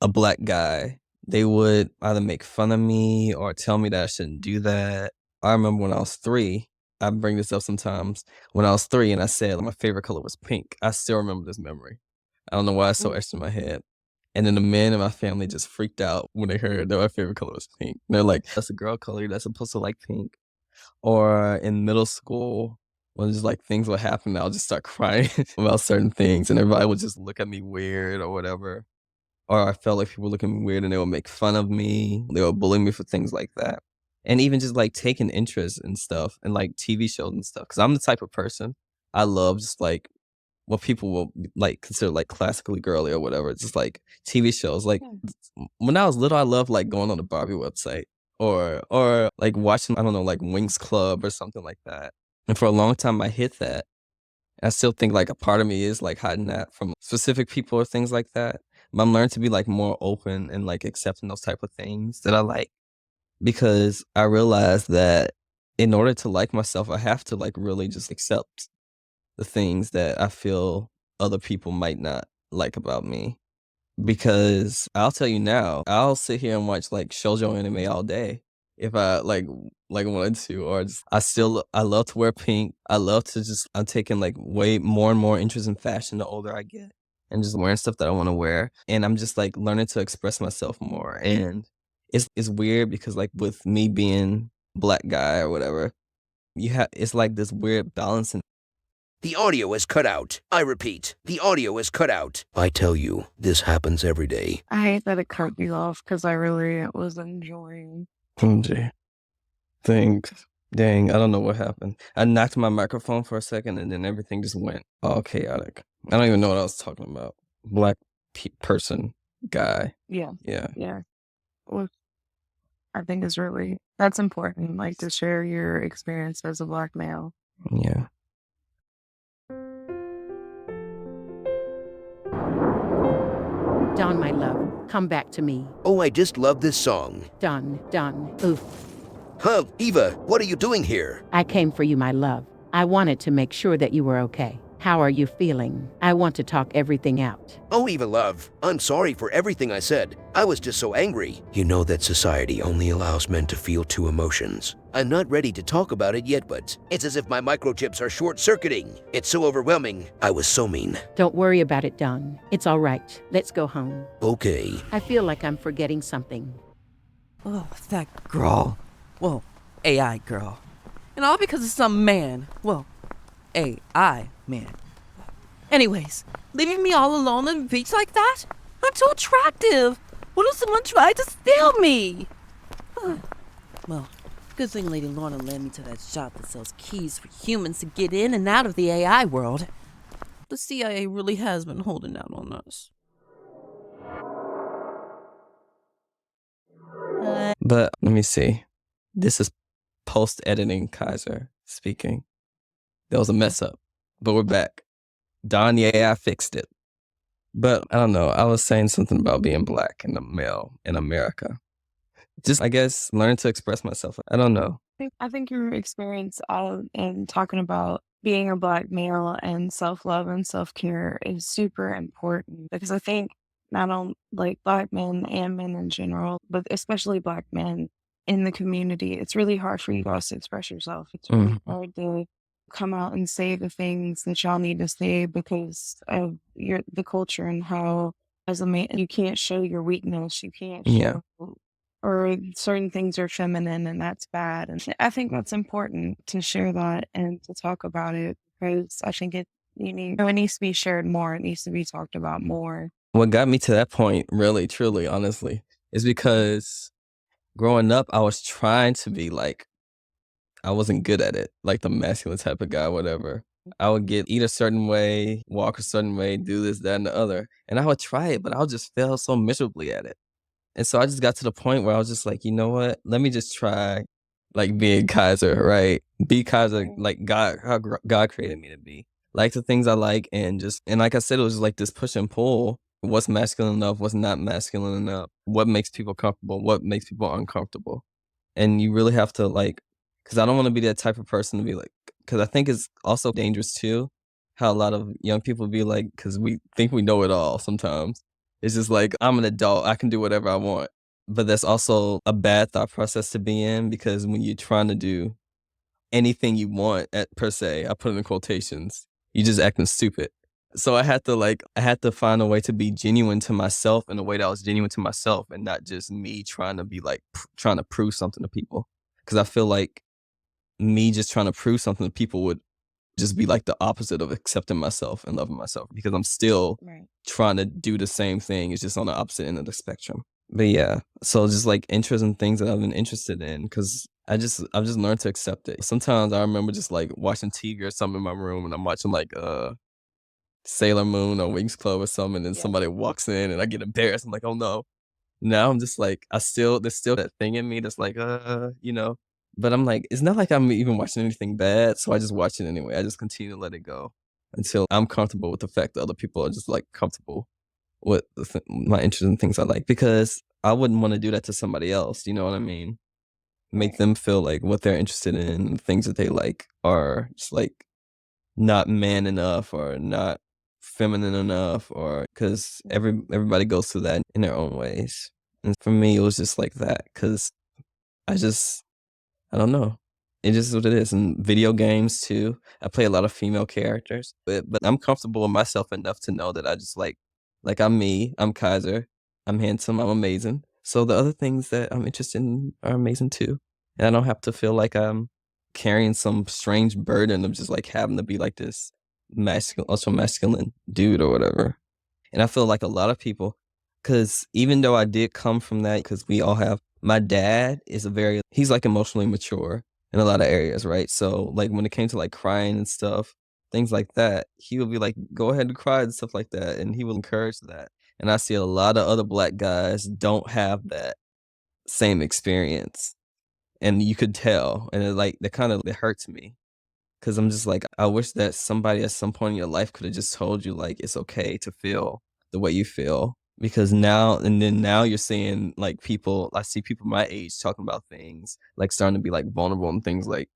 a black guy, they would either make fun of me or tell me that I shouldn't do that. I remember when I was 3, I bring this up sometimes. When I was 3 and I said my favorite color was pink, I still remember this memory. I don't know why it's so Mm. etched in my head. And then the men in my family just freaked out when they heard that my favorite color was pink. They're like, "That's a girl color. You're not supposed to like pink." Or in middle school, when just like things would happen, I'll just start crying about certain things, and everybody would just look at me weird or whatever. Or I felt like people were looking weird and they would make fun of me. They would bully me for things like that. And even just like taking interest in stuff and like TV shows and stuff. Cause I'm the type of person I love just like what people will like consider like classically girly or whatever. It's just like TV shows. Like when I was little, I loved like going on the Barbie website or like watching, I don't know, like Winx Club or something like that. And for a long time I hit that. I still think like a part of me is like hiding that from specific people or things like that. But I'm learning to be like more open and like accepting those type of things that I like, because I realized that in order to like myself, I have to like really just accept the things that I feel other people might not like about me. Because I'll tell you now, I'll sit here and watch like shoujo anime all day if I like wanted to, or just I love to wear pink. I love to just I'm taking like way more and more interest in fashion the older I get, and just wearing stuff that I want to wear. And I'm just like learning to express myself more. And it's weird because like with me being a black guy or whatever, it's like this weird balancing. The audio is cut out. I repeat, the audio is cut out. I tell you, this happens every day. I hate that it cut you off because I really was enjoying. Oh, gee. Thanks. Dang, I don't know what happened. I knocked my microphone for a second and then everything just went all chaotic. I don't even know what I was talking about. Black person, guy. Yeah. Yeah. Yeah. Well, I think it's really, that's important, like to share your experience as a Black male. Yeah. Don, my love, come back to me. Oh, I just love this song. Don, oof. Huh, Eva, what are you doing here? I came for you, my love. I wanted to make sure that you were okay. How are you feeling? I want to talk everything out. Oh, Eva, love, I'm sorry for everything I said. I was just so angry. You know that society only allows men to feel two emotions. I'm not ready to talk about it yet, but it's as if my microchips are short-circuiting. It's so overwhelming. I was so mean. Don't worry about it, Don. It's all right. Let's go home. Okay. I feel like I'm forgetting something. Oh, that girl. Well, AI girl. And all because of some man. Well, AI man. Anyways, leaving me all alone on the beach like that? I'm too attractive. What if someone tried to steal me? Well, good thing Lady Lorna led me to that shop that sells keys for humans to get in and out of the AI world. The CIA really has been holding out on us. But let me see. This is post-editing Kaiser speaking. There was a mess up, but we're back. Don, yeah, I fixed it. But I don't know. I was saying something about being Black and a male in America. Just, I guess, learning to express myself. I don't know. I think your experience in talking about being a Black male and self-love and self-care is super important, because I think not only like Black men and men in general, but especially Black men in the community, it's really hard for you guys to express yourself. It's really hard to come out and say the things that y'all need to say because of the culture and how as a man you can't show your weakness, you can't show or certain things are feminine and that's bad. And I think that's important to share that and to talk about it, because I think it needs to be shared more. It needs to be talked about more. What got me to that point, really, truly, honestly, is because growing up, I was trying to be like, I wasn't good at it, like the masculine type of guy, whatever. I would eat a certain way, walk a certain way, do this, that, and the other. And I would try it, but I would just fail so miserably at it. And so I just got to the point where I was just like, you know what? Let me just try like being Kaiser, right? Be Kaiser like God, how God created me to be. Like the things I like, and like I said, it was just like this push and pull. What's masculine enough? What's not masculine enough? What makes people comfortable? What makes people uncomfortable? And you really have to like, because I don't want to be that type of person to be like, because I think it's also dangerous too, how a lot of young people be like, because we think we know it all sometimes. It's just like, I'm an adult, I can do whatever I want. But that's also a bad thought process to be in, because when you're trying to do anything you want per se, I put it in quotations, you just acting stupid. So I had to find a way to be genuine to myself in a way that was genuine to myself, and not just me trying to be like, trying to prove something to people. Because I feel like me just trying to prove something to people would just be like the opposite of accepting myself and loving myself because I'm still Right. trying to do the same thing. It's just on the opposite end of the spectrum. But yeah, so just like interest in things that I've been interested in because I've just learned to accept it. Sometimes I remember just like watching TV or something in my room and I'm watching like Sailor Moon or Wings Club or something, and then somebody walks in and I get embarrassed. I'm like, oh no. Now I'm just like, there's still that thing in me that's like, you know. But I'm like, it's not like I'm even watching anything bad, so I just watch it anyway. I just continue to let it go until I'm comfortable with the fact that other people are just like comfortable with my interest in things I like. Because I wouldn't want to do that to somebody else. You know what I mean? Make them feel like what they're interested in, things that they like, are just like not man enough or not feminine enough, or because everybody goes through that in their own ways. And for me, it was just like that because I just I don't know. It just is what it is. And video games too. I play a lot of female characters, but I'm comfortable with myself enough to know that I just like I'm me. I'm Kaiser. I'm handsome. I'm amazing. So the other things that I'm interested in are amazing too. And I don't have to feel like I'm carrying some strange burden of just like having to be like this ultra masculine dude or whatever. And I feel like a lot of people, because even though I did come from that, because we all have, my dad is he's like emotionally mature in a lot of areas, right? So like when it came to like crying and stuff, things like that, he would be like, go ahead and cry and stuff like that. And he will encourage that. And I see a lot of other Black guys don't have that same experience. And you could tell. And it hurts me. Cause I'm just like, I wish that somebody at some point in your life could have just told you like, it's okay to feel the way you feel. Because now you're seeing like I see people my age talking about things, like starting to be like vulnerable and things like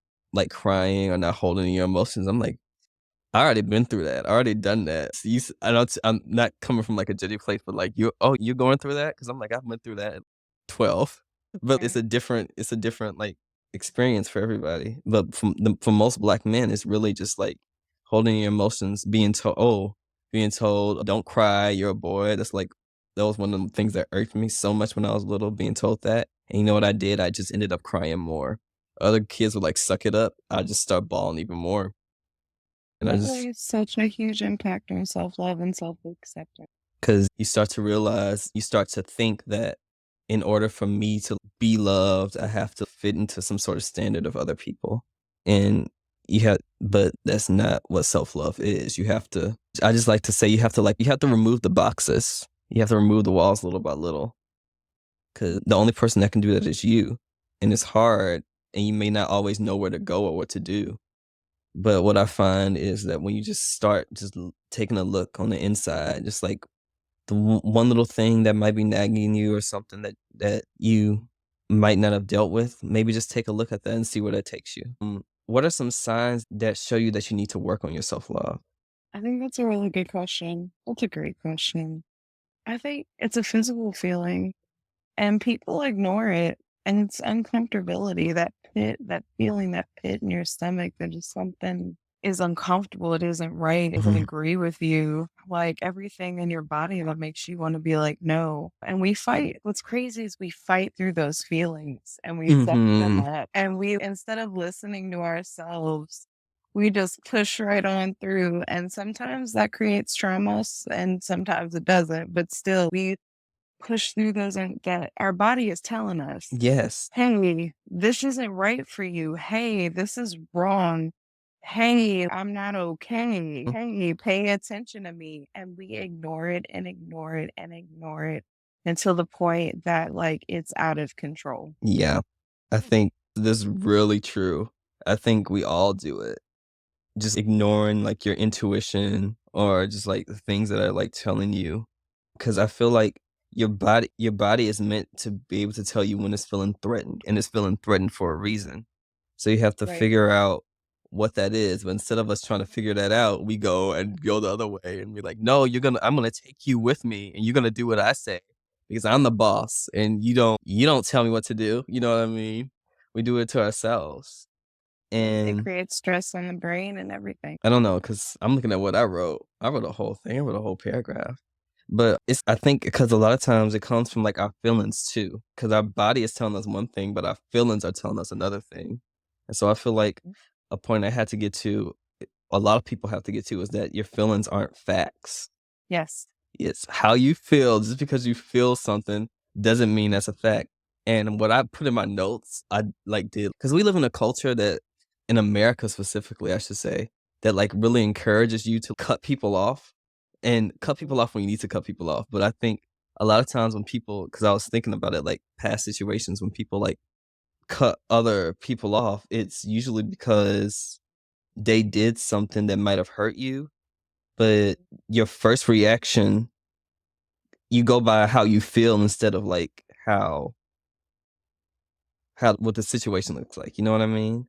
crying or not holding your emotions. I'm like, I already been through that. I already done that. So I'm not coming from like a judgy place, but like you're going through that? Cause I'm like, I went through that at 12. But it's a different like experience for everybody. But for most Black men, it's really just like holding your emotions, being told, don't cry, you're a boy. That was one of the things that irked me so much when I was little, being told that. And you know what I did? I just ended up crying more. Other kids would like suck it up. I just start bawling even more. And That plays such a huge impact on self-love and self-acceptance. because you start to think that in order for me to be loved, I have to fit into some sort of standard of other people. And but that's not what self-love is. I just like to say you have to remove the boxes. You have to remove the walls little by little. Because the only person that can do that is you. And it's hard, and you may not always know where to go or what to do. But what I find is that when you just start taking a look on the inside, just like the one little thing that might be nagging you or something that you might not have dealt with, maybe just take a look at that and see where that takes you. What are some signs that show you that you need to work on your self-love? I think that's a really good question. That's a great question. I think it's a physical feeling and people ignore it. And it's uncomfortability, that feeling, that pit in your stomach that just something is uncomfortable. It isn't right. It doesn't agree with you. Like everything in your body that makes you want to be like, no. And we fight. What's crazy is we fight through those feelings and we suck them up. And instead of listening to ourselves, we just push right on through. And sometimes that creates traumas and sometimes it doesn't. But still, we push through those and get our body is telling us, Yes. hey, this isn't right for you. Hey, this is wrong. Hey, I'm not okay. Hey, pay attention to me. And we ignore it and ignore it and ignore it until the point that like it's out of control. Yeah. I think this is really true. I think we all do it. Just ignoring like your intuition or just like the things that are like telling you. Because I feel like your body is meant to be able to tell you when it's feeling threatened, and it's feeling threatened for a reason. So you have to Right. figure out what that is. But instead of us trying to figure that out, we go the other way and be like, no, I'm gonna take you with me and you're gonna do what I say because I'm the boss and you don't tell me what to do. You know what I mean? We do it to ourselves. It And creates stress on the brain and everything. I don't know, because I'm looking at what I wrote. I wrote a whole thing. I wrote a whole paragraph. But I think because a lot of times it comes from like our feelings too. Because our body is telling us one thing, but our feelings are telling us another thing. And so I feel like a point I had to get to a lot of people have to get to is that your feelings aren't facts. Yes. It's how you feel. Just because you feel something doesn't mean that's a fact. And what I put in my notes, I like did because we live in a culture that, in America specifically, I should say, that like really encourages you to cut people off and cut people off when you need to cut people off. But I think a lot of times when people, because I was thinking about it, like past situations when people like cut other people off, it's usually because they did something that might have hurt you, but your first reaction, you go by how you feel instead of like how what the situation looks like. You know what I mean?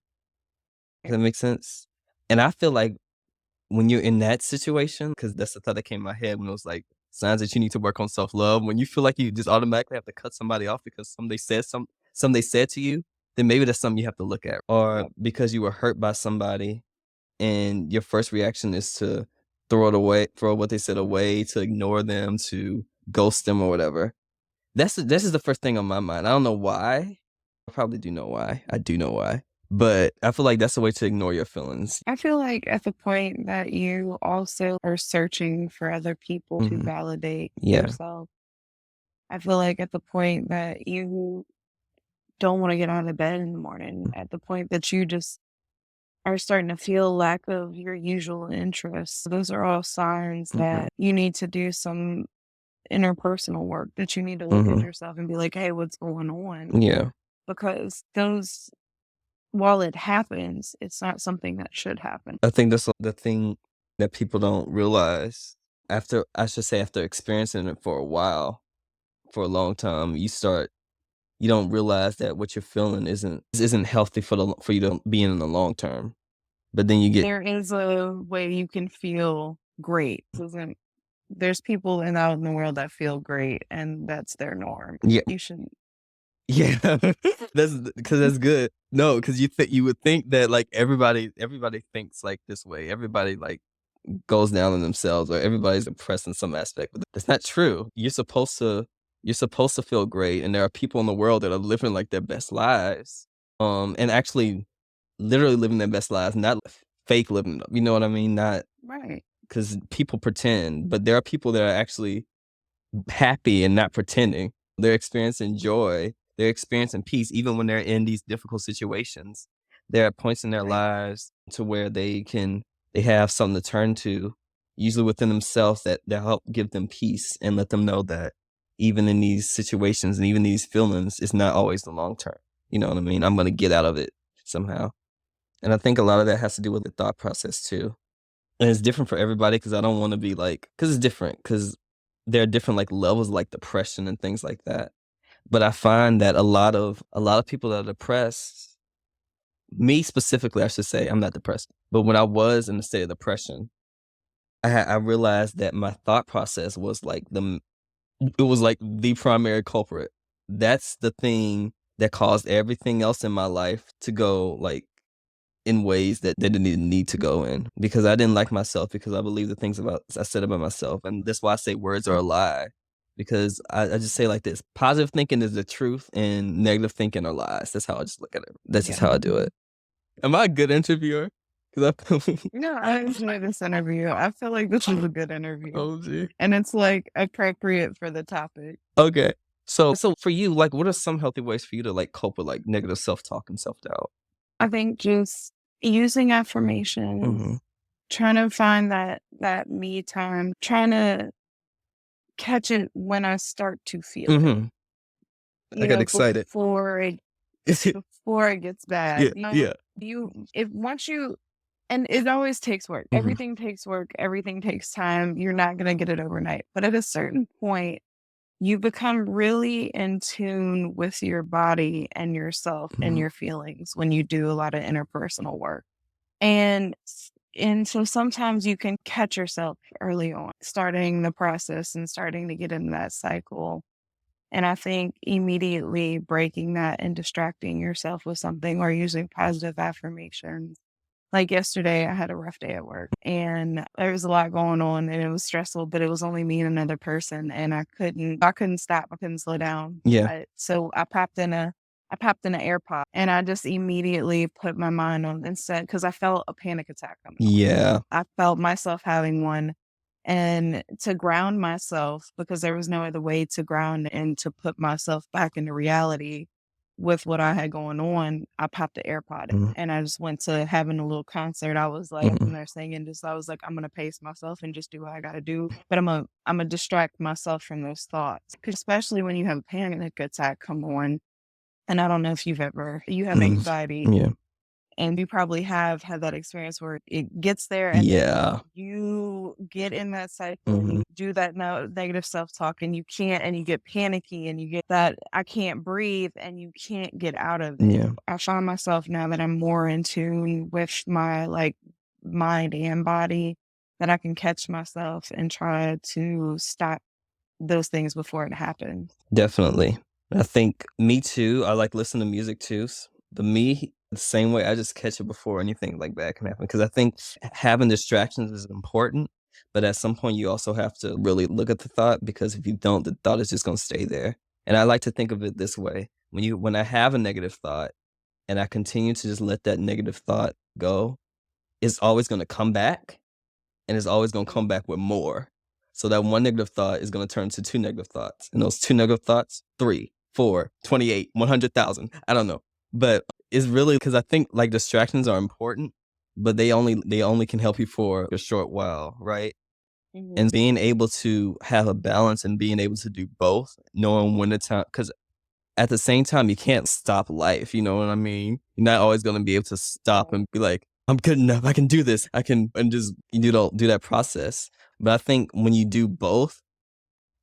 Does that make sense? And I feel like when you're in that situation, because that's the thought that came in my head when it was like signs that you need to work on self-love. When you feel like you just automatically have to cut somebody off because something they said to you, then maybe that's something you have to look at. Or because you were hurt by somebody and your first reaction is to throw it away, throw what they said away, to ignore them, to ghost them or whatever. This is the first thing on my mind. I don't know why. I probably do know why. I do know why. But I feel like that's a way to ignore your feelings. I feel like at the point that you also are searching for other people to Mhm. validate Yeah. yourself, I feel like at the point that you don't want to get out of bed in the morning, at the point that you just are starting to feel lack of your usual interests, those are all signs Mhm. that you need to do some interpersonal work, that you need to look at Mhm. yourself and be like, hey, what's going on? Yeah. Because those, while it happens, it's not something that should happen. I think that's the thing that people don't realize. After experiencing it for a while, for a long time, you don't realize that what you're feeling isn't healthy for you to be in the long term. But then you get There is a way you can feel great. There's people out in the world that feel great, and that's their norm. yeah. You shouldn't. Yeah, that's good. No, because you would think that like everybody thinks like this way. Everybody like goes down on themselves, or everybody's depressed in some aspect. But that's not true. You're supposed to feel great, and there are people in the world that are living like their best lives, and actually literally living their best lives, not fake living them. You know what I mean? Not Right. because people pretend, but there are people that are actually happy and not pretending. They're experiencing joy. They're experiencing peace, even when they're in these difficult situations. There are points in their Right. lives to where they have something to turn to, usually within themselves, that help give them peace and let them know that even in these situations and even these feelings, it's not always the long term. You know what I mean? I'm going to get out of it somehow. And I think a lot of that has to do with the thought process too. And it's different for everybody because I don't want to be like, because it's different, because there are different like levels like depression and things like that. But I find that a lot of people that are depressed, me specifically, I should say, I'm not depressed. But when I was in a state of depression, I realized that my thought process was like it was like the primary culprit. That's the thing that caused everything else in my life to go like in ways that they didn't even need to go in, because I didn't like myself, because I believe the things I said about myself. And that's why I say words are a lie, because I just say like this: positive thinking is the truth and negative thinking are lies. That's how I just look at it. That's just Yeah. how I do it. Am I a good interviewer? No, I enjoyed this interview. I feel like this was a good interview. Oh, gee. And it's like appropriate for the topic. Okay. So for you, like, what are some healthy ways for you to like cope with like negative self-talk and self-doubt? I think just using affirmations, Mm-hmm. trying to find that me time, trying to catch it when I start to feel it. Mm-hmm. I got excited. Before it gets bad. Yeah. And it always takes work. Mhm. Everything takes work. Everything takes time. You're not going to get it overnight. But at a certain point, you become really in tune with your body and yourself and Mhm. your feelings when you do a lot of interpersonal work. And so sometimes you can catch yourself early on, starting the process and starting to get into that cycle. And I think immediately breaking that and distracting yourself with something or using positive affirmations. Like yesterday, I had a rough day at work and there was a lot going on and it was stressful, but it was only me and another person and I couldn't stop. I couldn't slow down. Yeah. So I I popped in an AirPod and I just immediately put my mind on instead because I felt a panic attack coming on. Yeah. I felt myself having one. And to ground myself, because there was no other way to ground and to put myself back into reality with what I had going on, I popped the AirPod in Mhm. and I just went to having a little concert. I was like, Mhm. and they're singing, just I was like, I'm gonna pace myself and just do what I gotta do. But I'm gonna distract myself from those thoughts. 'Cause especially when you have a panic attack come on, and I don't know if you have Mhm. anxiety, Yeah. and you probably have had that experience where it gets there and Yeah. you get in that cycle and Mhm. you do that negative self-talk and you can't, and you get panicky and you get that I can't breathe and you can't get out of it. Yeah. I find myself now that I'm more in tune with my like mind and body that I can catch myself and try to stop those things before it happens. Definitely. I think me too. I like listen to music too. But me, the same way, I just catch it before anything like that can happen. Because I think having distractions is important, but at some point you also have to really look at the thought because if you don't, the thought is just going to stay there. And I like to think of it this way: when I have a negative thought and I continue to just let that negative thought go, it's always going to come back and it's always going to come back with more. So that one negative thought is going to turn to two negative thoughts. And those two negative thoughts, 3, 4, 28, 100,000. I don't know. But it's really because I think like distractions are important, but they only can help you for a short while, right? And being able to have a balance and being able to do both, knowing when the time, because at the same time, you can't stop life. You know what I mean? You're not always going to be able to stop and be like, I'm good enough. I can do this. And just, you don't do that process. But I think when you do both,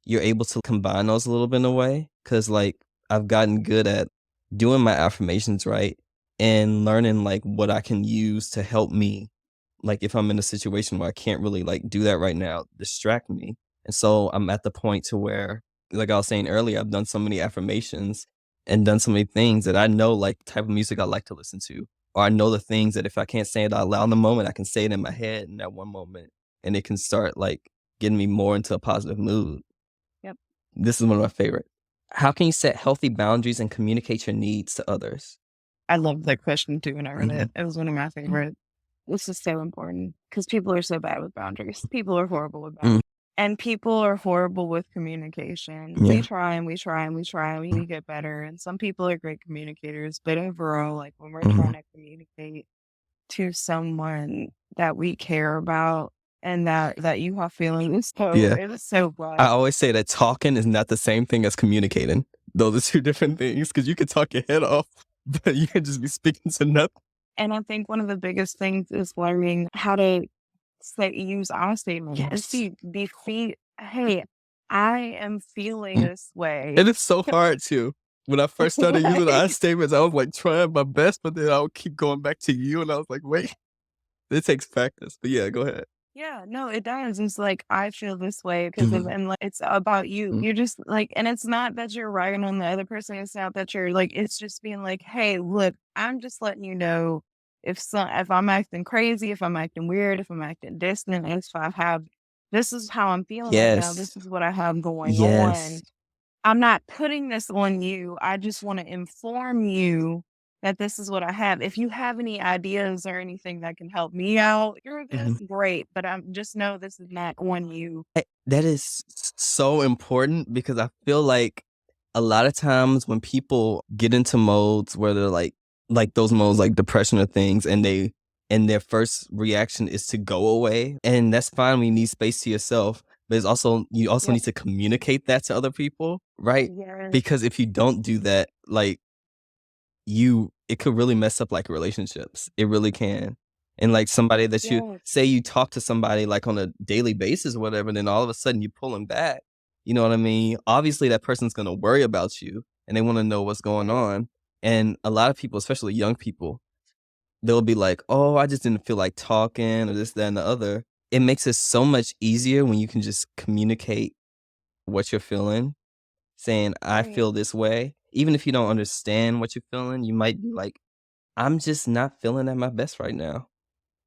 you're able to combine those a little bit in a way. Cause like I've gotten good at doing my affirmations right and learning like what I can use to help me. Like if I'm in a situation where I can't really like do that right now, distract me. And so I'm at the point to where, like I was saying earlier, I've done so many affirmations and done so many things that I know like the type of music I like to listen to. Or I know the things that if I can't say it out loud in the moment, I can say it in my head in that one moment. And it can start like getting me more into a positive mood. Yep. This is one of my favorite. How can you set healthy boundaries and communicate your needs to others? I love that question too, and I read it. Mhm. It was one of my favorite. This is so important because people are so bad with boundaries. People are horrible with boundaries. Mm, And people are horrible with communication. We yeah. try and we try and we try and we get better. And some people are great communicators, but overall, like when we're trying Mhm. to communicate to someone that we care about and that you have feelings, so Yeah. it was so I bad. always say that talking is not the same thing as communicating. Those are two different things because you can talk your head off, but you can just be speaking to nothing. And I think one of the biggest things is learning how to use I statements. Yes. Hey, I am feeling Mm. this way. And it's so hard too. When I first started using I statements, I was like trying my best, but then I would keep going back to you, and I was like, wait, it takes practice. But yeah, go ahead. Yeah, no, it does. It's like I feel this way because of, Mhm. and like it's about you. Mm. You're just like, and it's not that you're ragging on the other person. It's not that you're like, it's just being like, hey, look, I'm just letting you know if I'm acting crazy, if I'm acting weird, if I'm acting distant, if I have, this is how I'm feeling right now. This Yes. is what I have going on. Yes. I'm not putting this on you. I just want to inform you that this is what I have. If you have any ideas or anything that can help me out, you're Mhm. good, great. But just know this is not on you. That is so important because I feel like a lot of times when people get into modes where they're like those modes like depression or things and their first reaction is to go away. And that's fine when you need space to yourself. But it's also you also Yep. need to communicate that to other people, right? Yes. Because if you don't do that, like it could really mess up like relationships. It really can. And like somebody that you Yes. say you talk to somebody like on a daily basis or whatever, and then all of a sudden you pull them back. You know what I mean? Obviously that person's gonna worry about you and they want to know what's going on. And a lot of people, especially young people, they'll be like, oh, I just didn't feel like talking or this, that, and the other. It makes it so much easier when you can just communicate what you're feeling saying, I Right. feel this way. Even if you don't understand what you're feeling, you might be like, I'm just not feeling at my best right now.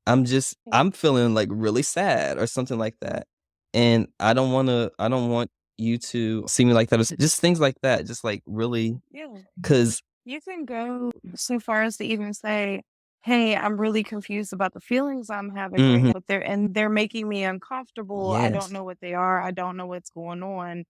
I'm feeling like really sad or something like that. And I don't want you to see me like that. Just things like that. Just like really, Yeah. cause You can go so far as to even say, "Hey, I'm really confused about the feelings I'm having right Mm-hmm. now, but they're making me uncomfortable. I don't Yes. know what they are. I don't know what's going on,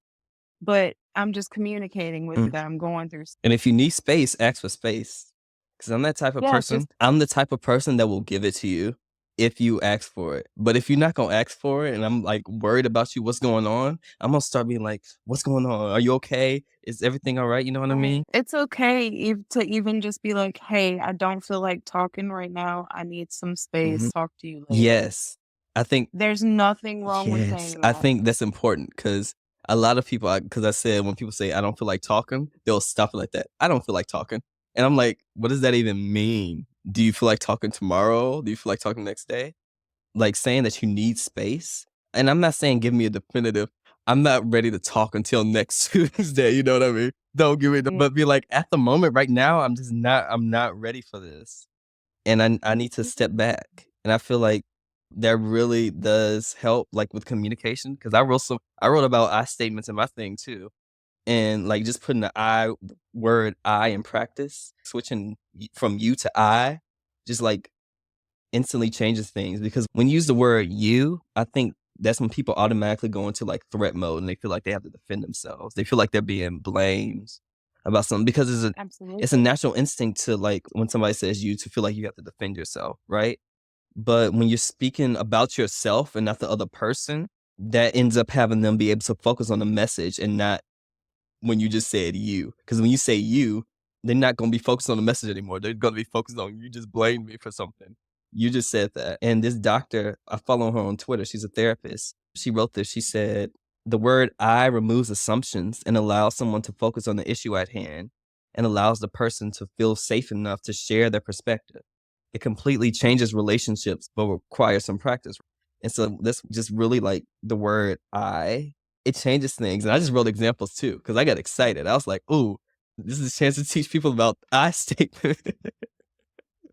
but I'm just communicating with you that I'm going through." And if you need space, ask for space. Because I'm that type of Yeah, person. just I'm the type of person that will give it to you if you ask for it. But if you're not going to ask for it and I'm like worried about you, what's going on? I'm going to start being like, what's going on? Are you okay? Is everything all right? You know what I mean? It's okay to even just be like, "Hey, I don't feel like talking right now. I need some space. Mhm. Talk to you later." Yes. I think There's nothing wrong with Yes, saying I that. think that's important because a lot of people, because I said when people say I don't feel like talking, they'll stop it like that. I don't feel like talking, and I'm like, what does that even mean? Do you feel like talking tomorrow? Do you feel like talking next day? Like saying that you need space, and I'm not saying give me a definitive. I'm not ready to talk until next Tuesday. You know what I mean? Don't give me, Yeah. but be like at the moment right now, I'm just not. I'm not ready for this and I need to step back. And I feel like that really does help, like with communication, because I wrote about I statements in my thing too, and like just putting the I word I in practice, switching from you to I, just like instantly changes things. Because when you use the word you, I think that's when people automatically go into like threat mode and they feel like they have to defend themselves. They feel like they're being blamed about something because it's a Absolutely. natural instinct to like when somebody says you to feel like you have to defend yourself, right? But when you're speaking about yourself and not the other person, that ends up having them be able to focus on the message and not when you just said you. Because when you say you, they're not going to be focused on the message anymore. They're going to be focused on you just blamed me for something. You just said that. And this doctor, I follow her on Twitter. She's a therapist. She wrote this. She said, the word I removes assumptions and allows someone to focus on the issue at hand and allows the person to feel safe enough to share their perspective. It completely changes relationships, but requires some practice. And so that's just really like the word I, it changes things. And I just wrote examples too, because I got excited. I was like, ooh, this is a chance to teach people about I statement.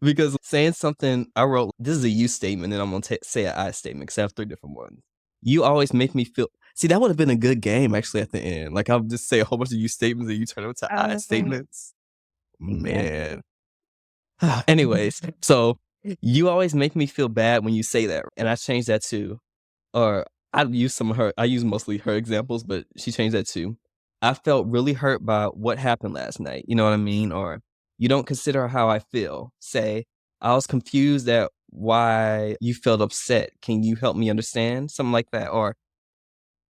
Because saying something, I wrote, this is a you statement, and I'm going to say an I statement because I have 3 different ones. You always make me feel, see, that would have been a good game actually at the end. Like I'll just say a whole bunch of you statements and you turn them into I statements. Yeah. Man. Anyways, so you always make me feel bad when you say that. And I changed that to, or I use mostly her examples, but she changed that too. I felt really hurt by what happened last night. You know what I mean? Or you don't consider how I feel. Say, I was confused at why you felt upset. Can you help me understand? Something like that. Or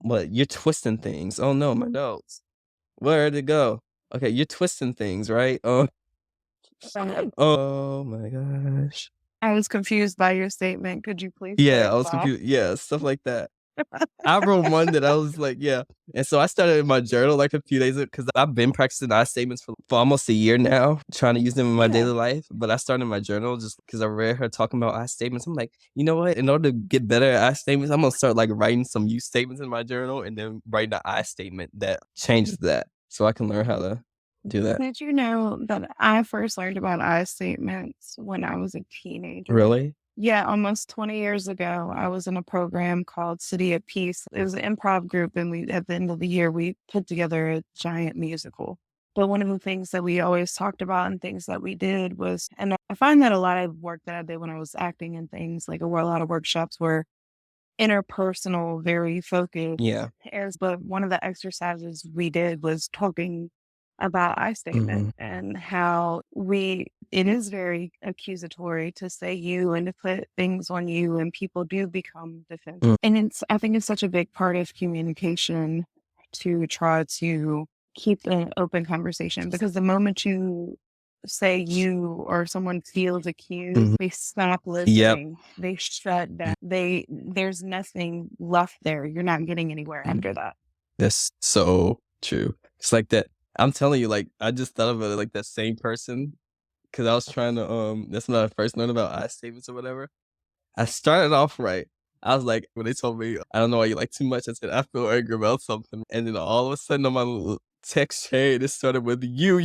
what? You're twisting things. Oh no, my notes. Where'd it go? Okay, you're twisting things, right? Oh, oh my gosh. I was confused by your statement. Could you please Yeah, I was clarify? confused. Yeah, stuff like that. I wrote one that I was like, yeah. And so I started in my journal like a few days ago because I've been practicing I statements for almost a year now, trying to use them in my Yeah. daily life. But I started in my journal just because I read her talking about I statements. I'm like, you know what? In order to get better at I statements, I'm gonna start like writing some you statements in my journal and then writing an I statement that changes that, so I can learn how to do that. Did you know that I first learned about I statements when I was a teenager? Really? Yeah, almost 20 years ago, I was in a program called City of Peace. It was an improv group, and at the end of the year, we put together a giant musical. But one of the things that we always talked about and things that we did was, and I find that a lot of work that I did when I was acting and things, like a lot of workshops were interpersonal, very focused Yeah. areas. But one of the exercises we did was talking about I statement Hmm. and how it is very accusatory to say you and to put things on you, and people do become defensive. Mm. And I think it's such a big part of communication to try to keep an open conversation, because the moment you say you or someone feels accused, Mhm. they stop Yep. listening. They shut down. There's nothing left there. You're not getting anywhere after that. That's so true. It's like that. I'm telling you, like, I just thought about it like that same person because I was trying to, that's when I first learned about I statements or whatever. I started off right. I was like, when they told me, I don't know why you like too much, I said, I feel angry about something. And then all of a sudden on my little text chain, it started with you.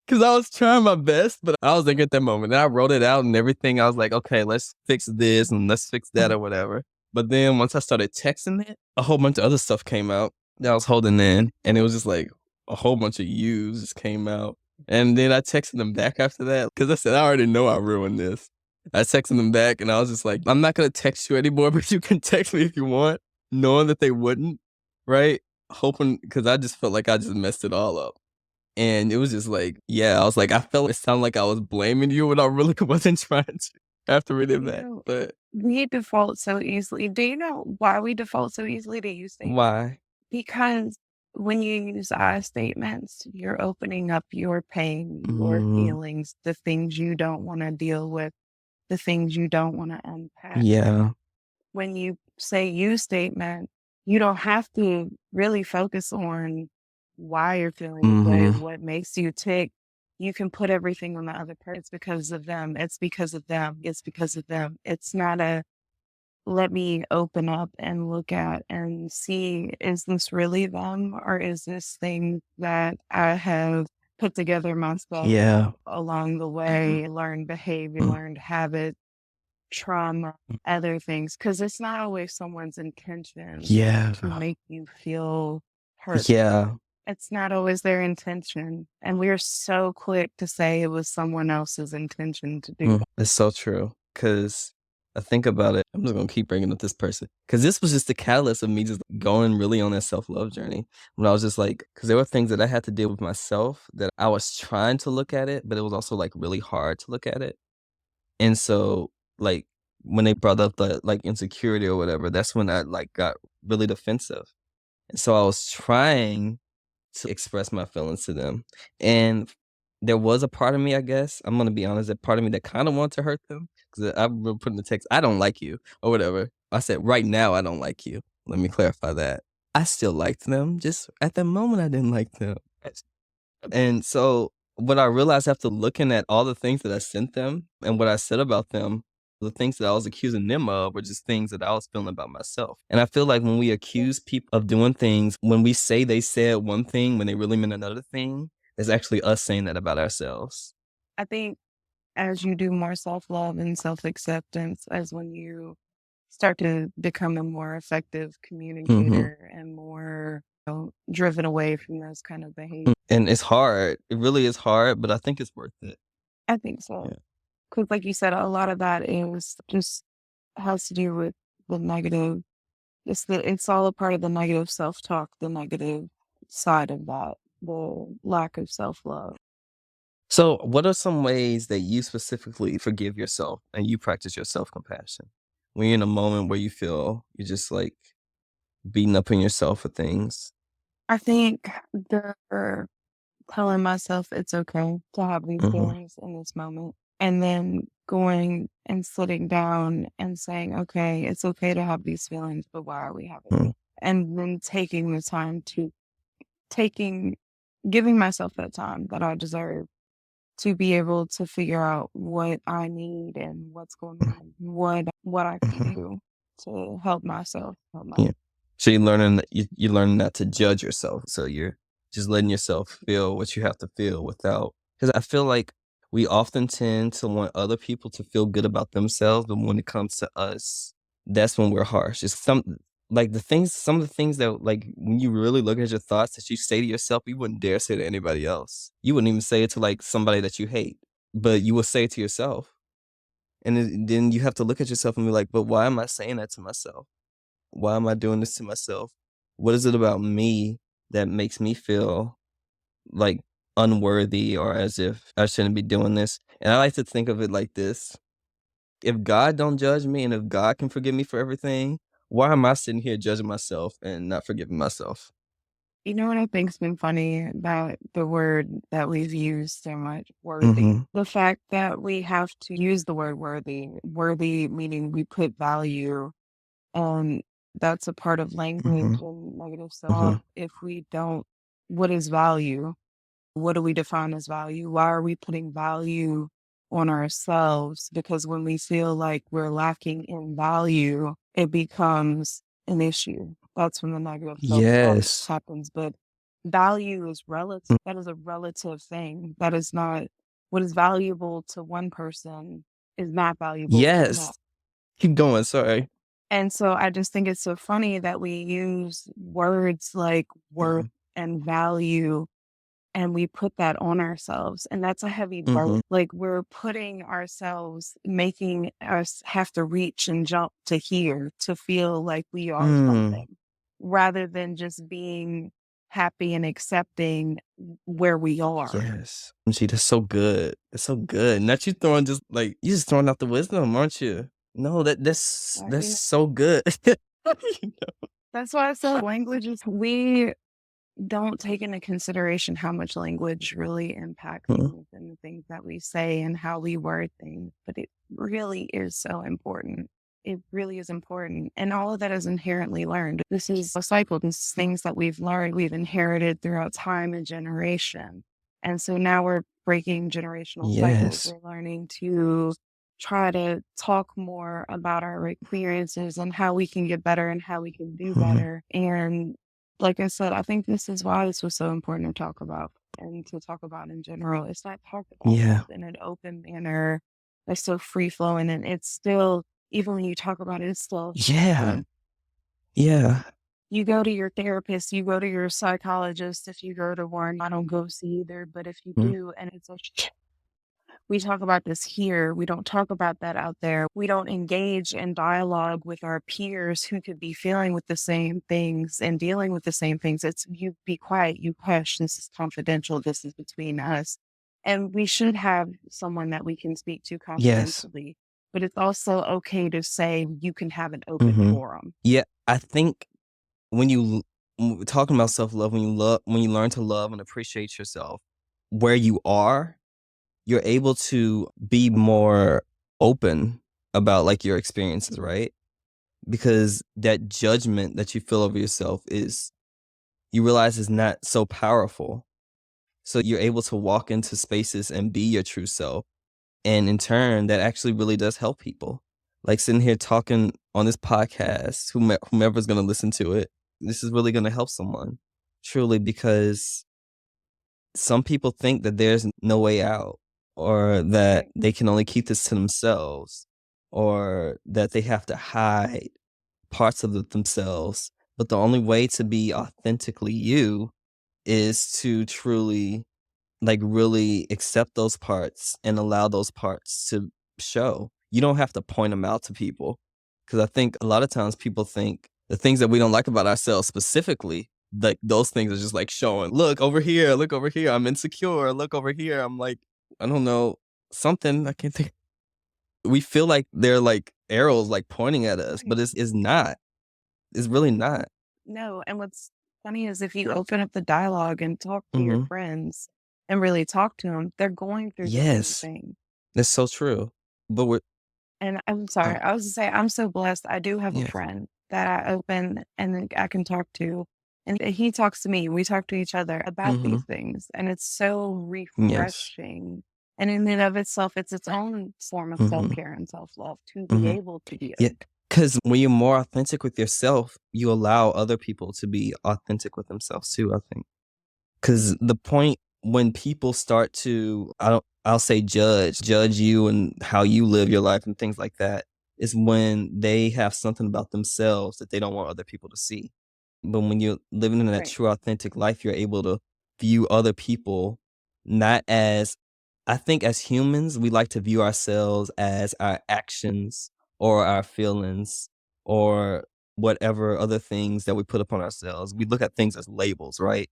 Because I was trying my best, but I was angry at that moment. And I wrote it out and everything. I was like, okay, let's fix this and let's fix that or whatever. But then once I started texting it, a whole bunch of other stuff came out that I was holding in. And it was just like, a whole bunch of yous just came out. And then I texted them back after that because I said, I already know I ruined this. I texted them back and I was just like, I'm not going to text you anymore, but you can text me if you want, knowing that they wouldn't, right? Hoping, because I just felt like I just messed it all up. And it was just like, yeah, I was like, I felt it sounded like I was blaming you when I really wasn't trying to after reading that. know, But we default so easily. Do you know why we default so easily to use statements? why? Because when you use I statements, you're opening up your pain, your feelings, the things you don't want to deal with, the things you don't want to unpack. Yeah. When you say you statement, you don't have to really focus on why you're feeling this way, what makes you tick. You can put everything on the other person. It's because of them. It's because of them. It's because of them. It's not a let me open up and look at and see, is this really them or is this thing that I have put together myself Yeah. along the way, learned behavior, learned habit, trauma, other things? Because it's not always someone's intention Yeah. to make you feel hurt. Yeah. It's not always their intention. And we're so quick to say it was someone else's intention to do that. It's so true. Because I think about it, I'm just going to keep bringing up this person. Because this was just the catalyst of me just going really on that self-love journey. When I was just like, because there were things that I had to deal with myself that I was trying to look at it, but it was also like really hard to look at it. And so like when they brought up the like insecurity or whatever, that's when I like got really defensive. And so I was trying to express my feelings to them. And there was a part of me, I guess, I'm going to be honest, a part of me that kind of wanted to hurt them because I will put in the text, I don't like you or whatever. I said, right now, I don't like you. Let me clarify that. I still liked them. Just at the moment, I didn't like them. And so what I realized after looking at all the things that I sent them and what I said about them, the things that I was accusing them of were just things that I was feeling about myself. And I feel like when we accuse people of doing things, when we say they said one thing when they really meant another thing, it's actually us saying that about ourselves. I think as you do more self-love and self-acceptance, as when you start to become a more effective communicator and more driven away from those kind of behaviors. And it's hard. It really is hard, but I think it's worth it. I think so. Yeah. Because like you said, a lot of that is just has to do with the negative. It's all a part of the negative self-talk, the negative side of that, the lack of self-love. So what are some ways that you specifically forgive yourself and you practice your self-compassion? When you're in a moment where you feel you're just like beating up on yourself for things. I think telling myself it's okay to have these feelings in this moment. And then going and sitting down and saying, okay, it's okay to have these feelings, but why are we having them? And then taking the time to giving myself that time that I deserve to be able to figure out what I need and what's going on, what I can do to help myself. Yeah. So you're learning not to judge yourself. So you're just letting yourself feel what you have to feel without, because I feel like we often tend to want other people to feel good about themselves, but when it comes to us, that's when we're harsh. It's some of the things that like when you really look at your thoughts that you say to yourself, you wouldn't dare say to anybody else. You wouldn't even say it to like somebody that you hate, but you will say it to yourself. And then you have to look at yourself and be like, but why am I saying that to myself? Why am I doing this to myself? What is it about me that makes me feel like unworthy or as if I shouldn't be doing this? And I like to think of it like this. If God don't judge me and if God can forgive me for everything, why am I sitting here judging myself and not forgiving myself? You know what I think's been funny about the word that we've used so much, worthy. The fact that we have to use the word worthy meaning we put value, and that's a part of language and negative self. If we don't, what is value? What do we define as value? Why are we putting value on ourselves? Because when we feel like we're lacking in value, it becomes an issue. That's when the negative self-talk happens. But value is relative. That is a relative thing. That is not what is valuable to one person is not valuable to another. Yes. Keep going. Sorry. And so I just think it's so funny that we use words like worth and value and we put that on ourselves. And that's a heavy burden. Like we're putting ourselves, making us have to reach and jump to here to feel like we are something rather than just being happy and accepting where we are. Yes. Gee, that's so good. That's so good. Not you throwing just like you just throwing out the wisdom, aren't you? No, that's You know, so good. that's why I said language is, we don't take into consideration how much language really impacts things and the things that we say and how we word things. But it really is so important. It really is important. And all of that is inherently learned. This is a cycle. This is things that we've learned, we've inherited throughout time and generation. And so now we're breaking generational cycles. Yes. We're learning to try to talk more about our experiences and how we can get better and how we can do better. And like I said, I think this is why this was so important to talk about and to talk about in general. It's not talked about Yeah. in an open manner, that's so free flowing, and it's still, even when you talk about it, it's still Yeah. Yeah. you go to your therapist, you go to your psychologist. If you go to one, I don't go see either, but if you do, and it's we talk about this here. We don't talk about that out there. We don't engage in dialogue with our peers who could be feeling with the same things and dealing with the same things. It's, you be quiet, you hush, this is confidential, this is between us. And we should have someone that we can speak to Yes. confidentially. But it's also okay to say you can have an open forum. Yeah. I think when we're talking about self-love, when you learn to love and appreciate yourself where you are, you're able to be more open about like your experiences, right? Because that judgment that you feel over yourself you realize is not so powerful. So you're able to walk into spaces and be your true self. And in turn, that actually really does help people. Like sitting here talking on this podcast, whomever's going to listen to it, this is really going to help someone truly, because some people think that there's no way out, or that they can only keep this to themselves, or that they have to hide parts of themselves. But the only way to be authentically you is to truly, like, really accept those parts and allow those parts to show. You don't have to point them out to people. Because I think a lot of times people think the things that we don't like about ourselves specifically, like those things are just like showing, look over here, I'm insecure, look over here, I'm like, I don't know, something, I can't think. We feel like they're like arrows like pointing at us, but it's not. It's really not. No, and what's funny is if you open up the dialogue and talk to your friends and really talk to them, they're going through the same Yes, thing. that's so true. But we're And I'm sorry, oh, I was to say, I'm so blessed. I do have a yes. friend that I open and then I can talk to. And he talks to me. We talk to each other about these things. And it's so Yes. refreshing. And in and of itself, it's its own form of self-care and self-love to be able to be Yeah, open. because when you're more authentic with yourself, you allow other people to be authentic with themselves too, I think. Because the point when people start to, I'll say judge you and how you live your life and things like that, is when they have something about themselves that they don't want other people to see. But when you're living in that Right. true authentic life, you're able to view other people not as, I think as humans, we like to view ourselves as our actions or our feelings or whatever other things that we put upon ourselves. We look at things as labels, right?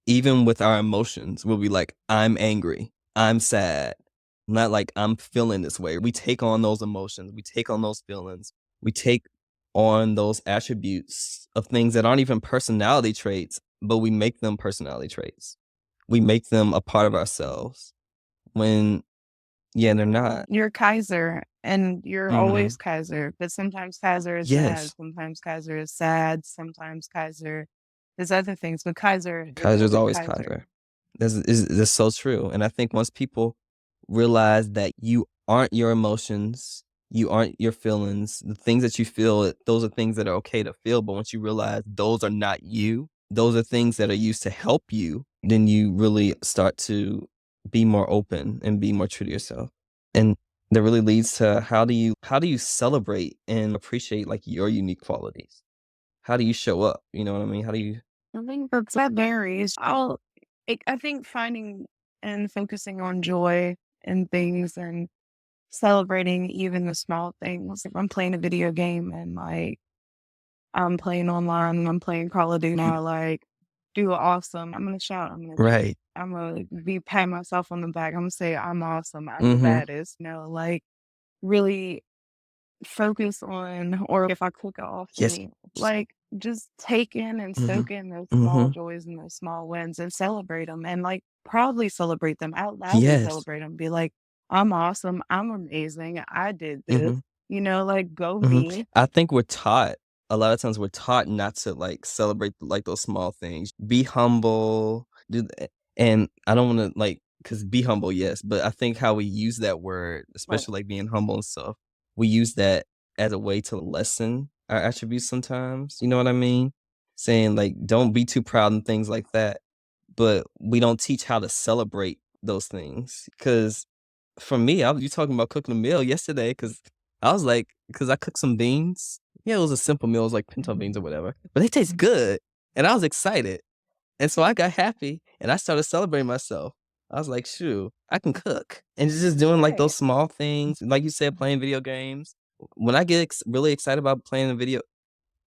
Even with our emotions, we'll be like, I'm angry, I'm sad, not like I'm feeling this way. We take on those emotions, we take on those feelings, we take on those attributes of things that aren't even personality traits, but we make them personality traits. We make them a part of ourselves when, yeah, they're not. You're Kaiser and you're always Kaiser, but sometimes Kaiser is mad, Yes. sometimes Kaiser is sad, sometimes Kaiser is other things, but Kaiser is Kaiser's always Kaiser. Kaiser. That's so true. And I think once people realize that you aren't your emotions, you aren't your feelings, the things that you feel, those are things that are okay to feel. But once you realize those are not you, those are things that are used to help you, then you really start to be more open and be more true to yourself. And that really leads to how do you celebrate and appreciate like your unique qualities? How do you show up? You know what I mean? How do you? I think that varies. I think finding and focusing on joy in things and celebrating even the small things. If I'm playing a video game and like I'm playing online and I'm playing Call of Duty now, like do awesome. I'm gonna shout. Right. I'm gonna be patting myself on the back. I'm gonna say I'm awesome. I'm the Mm-hmm. baddest. Like really focus on, or if I cook an awesome Yes. meal, like just take in and Mm-hmm. soak in those Mm-hmm. small joys and those small wins and celebrate them and like proudly celebrate them, out loudly Yes. celebrate them. Be like, I'm awesome. I'm amazing. I did this. Mm-hmm. Like go Mm-hmm. me. I think we're taught a lot of times we're taught not to like celebrate like those small things. Be humble. And I don't want to like because be humble, yes, but I think how we use that word, Right. especially like being humble and stuff, we use that as a way to lessen our attributes sometimes. You know what I mean? Saying like don't be too proud and things like that. But we don't teach how to celebrate those things. Cause for me, you talking about cooking a meal yesterday because I was like, because I cooked some beans. Yeah, it was a simple meal. It was like pinto beans or whatever, but they taste good. And I was excited. And so I got happy and I started celebrating myself. I was like, "Shoo, I can cook." And it's just doing like those Right. small things. Like you said, playing video games. When I get really excited about playing a video,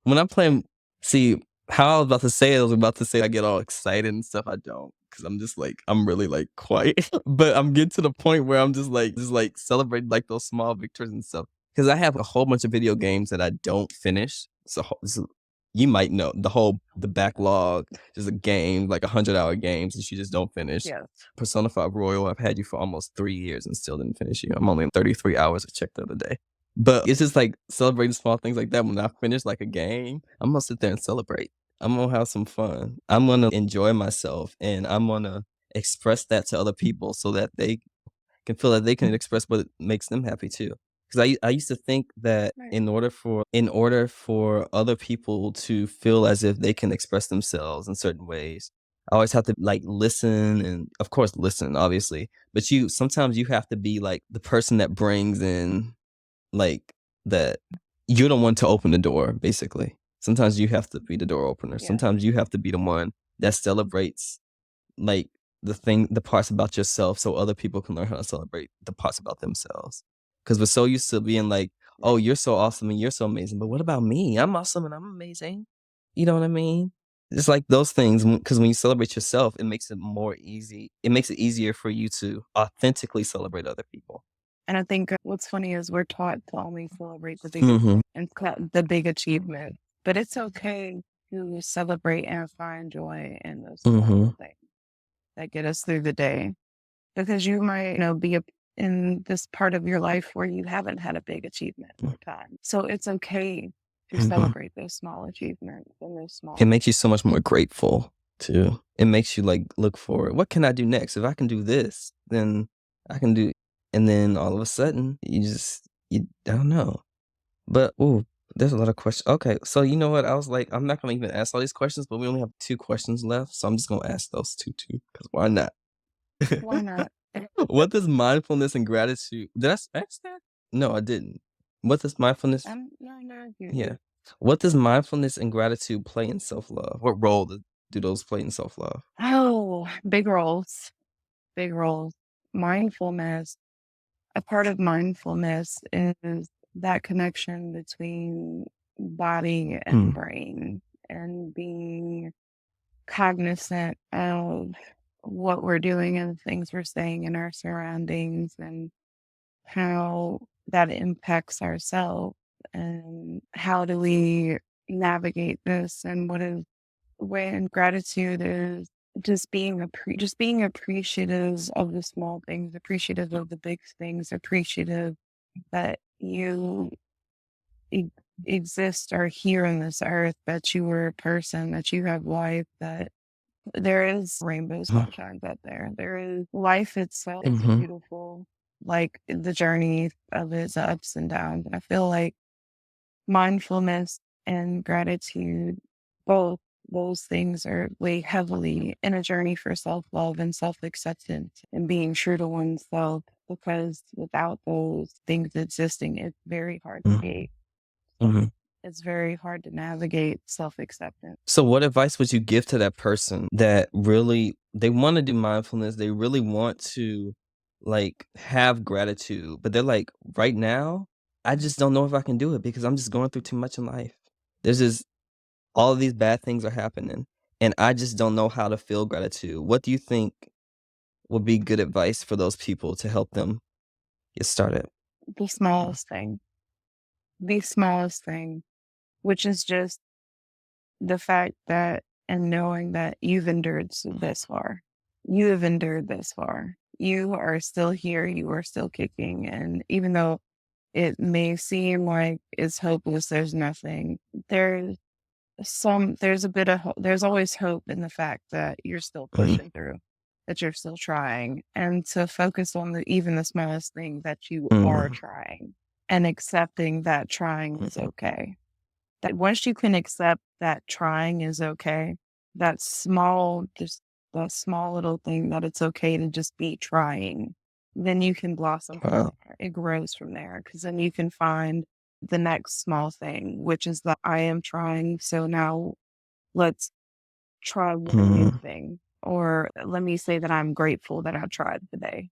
when I'm playing, see how I was about to say it, I was about to say I get all excited and stuff. I don't, because I'm just like I'm really like quiet. But I'm getting to the point where I'm just like celebrating like those small victories and stuff. Because I have a whole bunch of video games that I don't finish. So you might know the backlog. There's a game like 100-hour games that you just don't finish. Yes. Persona 5 Royal, I've had you for almost 3 years and still didn't finish you. I'm only in 33 hours. I checked the other day. But it's just like celebrating small things like that. When I finish like a game, I'm gonna sit there and celebrate. I'm gonna have some fun. I'm gonna enjoy myself and I'm gonna express that to other people so that they can feel that they can express what makes them happy too. Because I used to think that Right. in order for other people to feel as if they can express themselves in certain ways, I always have to like listen and of course listen, obviously. But sometimes you have to be like the person that brings in like that you're the one to open the door, basically. Sometimes you have to be the door opener. Yeah. Sometimes you have to be the one that celebrates like the parts about yourself so other people can learn how to celebrate the parts about themselves. Because we're so used to being like, oh, Right. you're so awesome and you're so amazing. But what about me? I'm awesome and I'm amazing. You know what I mean? It's like those things because when you celebrate yourself, it makes it more easy. It makes it easier for you to authentically celebrate other people. And I think what's funny is we're taught to only celebrate the big Mm-hmm. and the big achievement, but it's okay to celebrate and find joy in those Mm-hmm. small things that get us through the day. Because you might, be in this part of your life where you haven't had a big achievement or time. So it's okay to Mm-hmm. celebrate those small achievements and those small. It makes you so much more grateful too. It makes you like look forward. What can I do next? If I can do this, then I can do. And then all of a sudden, you don't know. But there's a lot of questions. Okay, so you know what? I was like, I'm not gonna even ask all these questions, but we only have 2 questions left, so I'm just gonna ask those two too. Because why not? Why not? What does mindfulness and gratitude? Did I ask that? No, I didn't. What does mindfulness? No, Yeah. What does mindfulness and gratitude play in self-love? What role do those play in self-love? Oh, big roles, big roles. Mindfulness. A part of mindfulness is that connection between body and Mm, brain and being cognizant of what we're doing and the things we're saying in our surroundings and how that impacts ourselves and how do we navigate this and what is when gratitude is just being appreciative of the small things, appreciative of the big things, appreciative that you e- exist or here on this earth, that you were a person, that you have life, that there is rainbows, uh, sunshines out there. There is life itself is mhm, beautiful. Like the journey of its ups and downs. And I feel like mindfulness and gratitude, both those things are weigh heavily in a journey for self-love and self-acceptance and being true to oneself, because without those things existing, it's very hard to mm, navigate. mhm. It's very hard to navigate self-acceptance. So what advice would you give to that person that really they want to do mindfulness. They really want to like have gratitude, but they're like, right now, I just don't know if I can do it because I'm just going through too much in life. There's just all of these bad things are happening, and I just don't know how to feel gratitude. What do you think would be good advice for those people to help them get started? The smallest thing. The smallest thing, which is just the fact that and knowing that you've endured this far. You have endured this far. You are still here. You are still kicking. And even though it may seem like it's hopeless, there's nothing. There's a bit of there's always hope in the fact that you're still pushing through, that you're still trying, and to focus on even the smallest thing that you are trying and accepting that trying is okay. That once you can accept that trying is okay, just that small little thing that it's okay to just be trying, then you can blossom from Wow. there. It grows from there because then you can find the next small thing, which is that I am trying. So now let's try one new thing. Or let me say that I'm grateful that I tried today.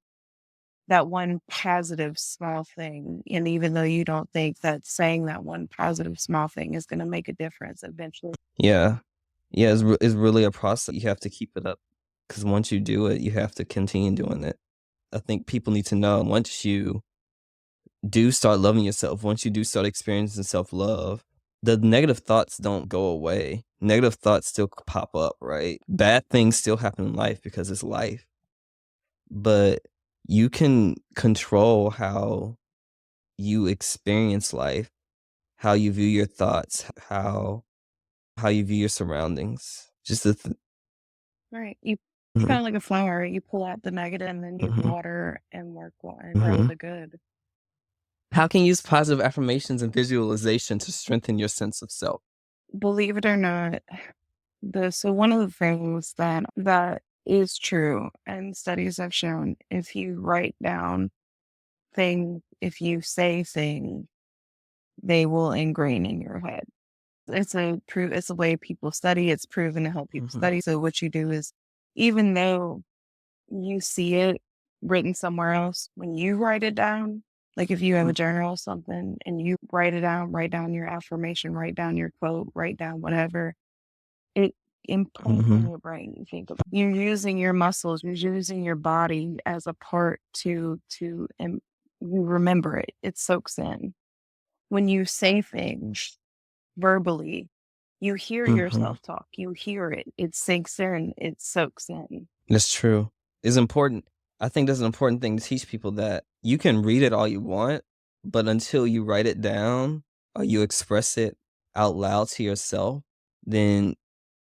That one positive small thing. And even though you don't think that saying that one positive small thing is going to make a difference eventually. Yeah. Yeah, it's really a process. You have to keep it up because once you do it, you have to continue doing it. I think people need to know once you do start loving yourself, once you do start experiencing self-love, the negative thoughts don't go away. Negative thoughts still pop up, right? Bad things still happen in life because it's life. But you can control how you experience life, how you view your thoughts, how you view your surroundings. Just Right. You Mhm, kind of like a flower. You pull out the negative and then you mhm, water and work and grow mhm. the good. How can you use positive affirmations and visualization to strengthen your sense of self? Believe it or not, so one of the things that is true and studies have shown, if you write down things, if you say things, they will ingrain in your head. It's a way people study. It's proven to help people Mhm, study. So what you do is, even though you see it written somewhere else, when you write it down, like if you have a journal or something and you write down your affirmation, write down your quote, write down whatever, it imprints in mhm. your brain. You think about you're using your muscles, you're using your body as a part and you remember it. It soaks in. When you say things verbally, you hear Mhm. yourself talk. You hear it. It sinks in. It soaks in. That's true. It's important. I think that's an important thing to teach people that you can read it all you want, but until you write it down or you express it out loud to yourself, then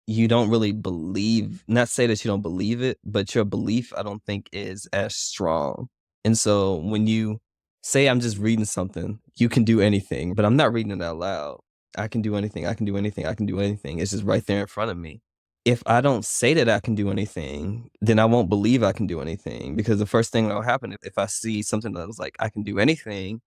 you don't really believe, not say that you don't believe it, but your belief, I don't think is as strong. And so when you say, I'm just reading something, you can do anything, but I'm not reading it out loud. I can do anything. I can do anything. I can do anything. It's just right there in front of me. If I don't say that I can do anything, then I won't believe I can do anything because the first thing that'll happen if I see something that was like, I can do anything,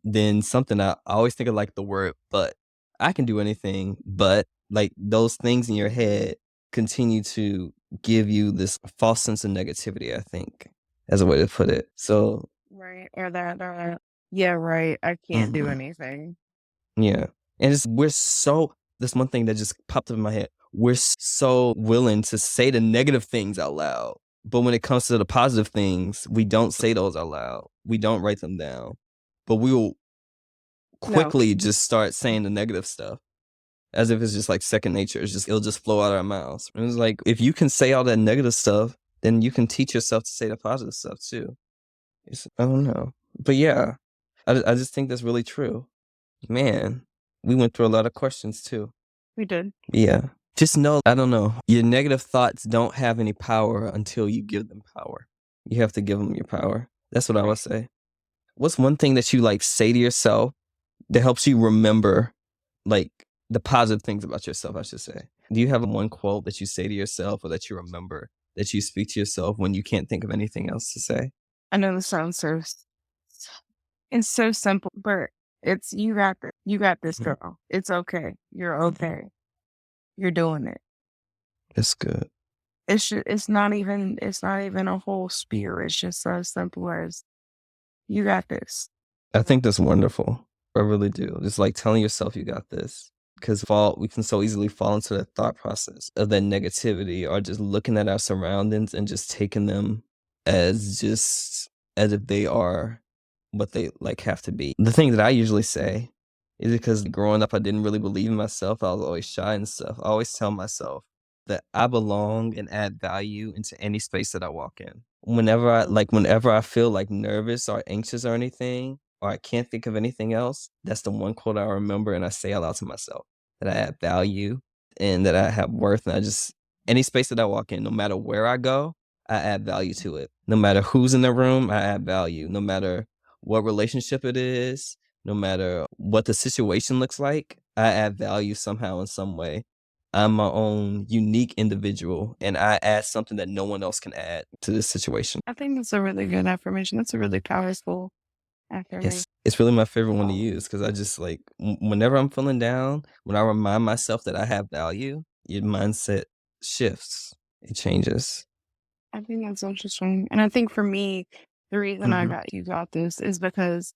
then something I always think of like the word but. I can do anything, but like those things in your head continue to give you this false sense of negativity, I think, as a way to put it. So, Right. Yeah, right. I can't do mhm, anything. yeah. And this one thing that just popped up in my head. We're so willing to say the negative things out loud. But when it comes to the positive things, we don't say those out loud. We don't write them down. But we will No, quickly just start saying the negative stuff as if it's just like second nature. It'll just flow out of our mouths. And it's like if you can say all that negative stuff, then you can teach yourself to say the positive stuff too. I don't know. But yeah, I just think that's really true. Man, we went through a lot of questions too. we did. Yeah. Just know, I don't know, your negative thoughts don't have any power until you give them power. You have to give them your power. That's what I would Right. say. What's one thing that you like say to yourself that helps you remember like the positive things about yourself, I should say? Do you have one quote that you say to yourself or that you remember that you speak to yourself when you can't think of anything else to say? I know this sounds it's so simple, but it's you got this. You got this, Mhm. girl. It's okay. You're okay. You're doing it. That's good. it's not even a whole spear. It's just as simple as you got this. I think that's wonderful. I really do. Just like telling yourself you got this. Because we can so easily fall into that thought process of that negativity, or just looking at our surroundings and just taking them as if they are what they like have to be. The thing that I usually say is because growing up I didn't really believe in myself. I was always shy and stuff. I always tell myself that I belong and add value into any space that I walk in. Whenever I feel like nervous or anxious or anything, or I can't think of anything else, that's the one quote I remember and I say aloud to myself, that I add value and that I have worth. And any space that I walk in, no matter where I go, I add value to it. No matter who's in the room, I add value. No matter what relationship it is, no matter what the situation looks like, I add value somehow in some way. I'm my own unique individual, and I add something that no one else can add to this situation. I think that's a really good affirmation. That's a really powerful affirmation. Yes, it's really my favorite one to use because I just like whenever I'm feeling down, when I remind myself that I have value, your mindset shifts. It changes. I think that's interesting. And I think for me, the reason I got this is because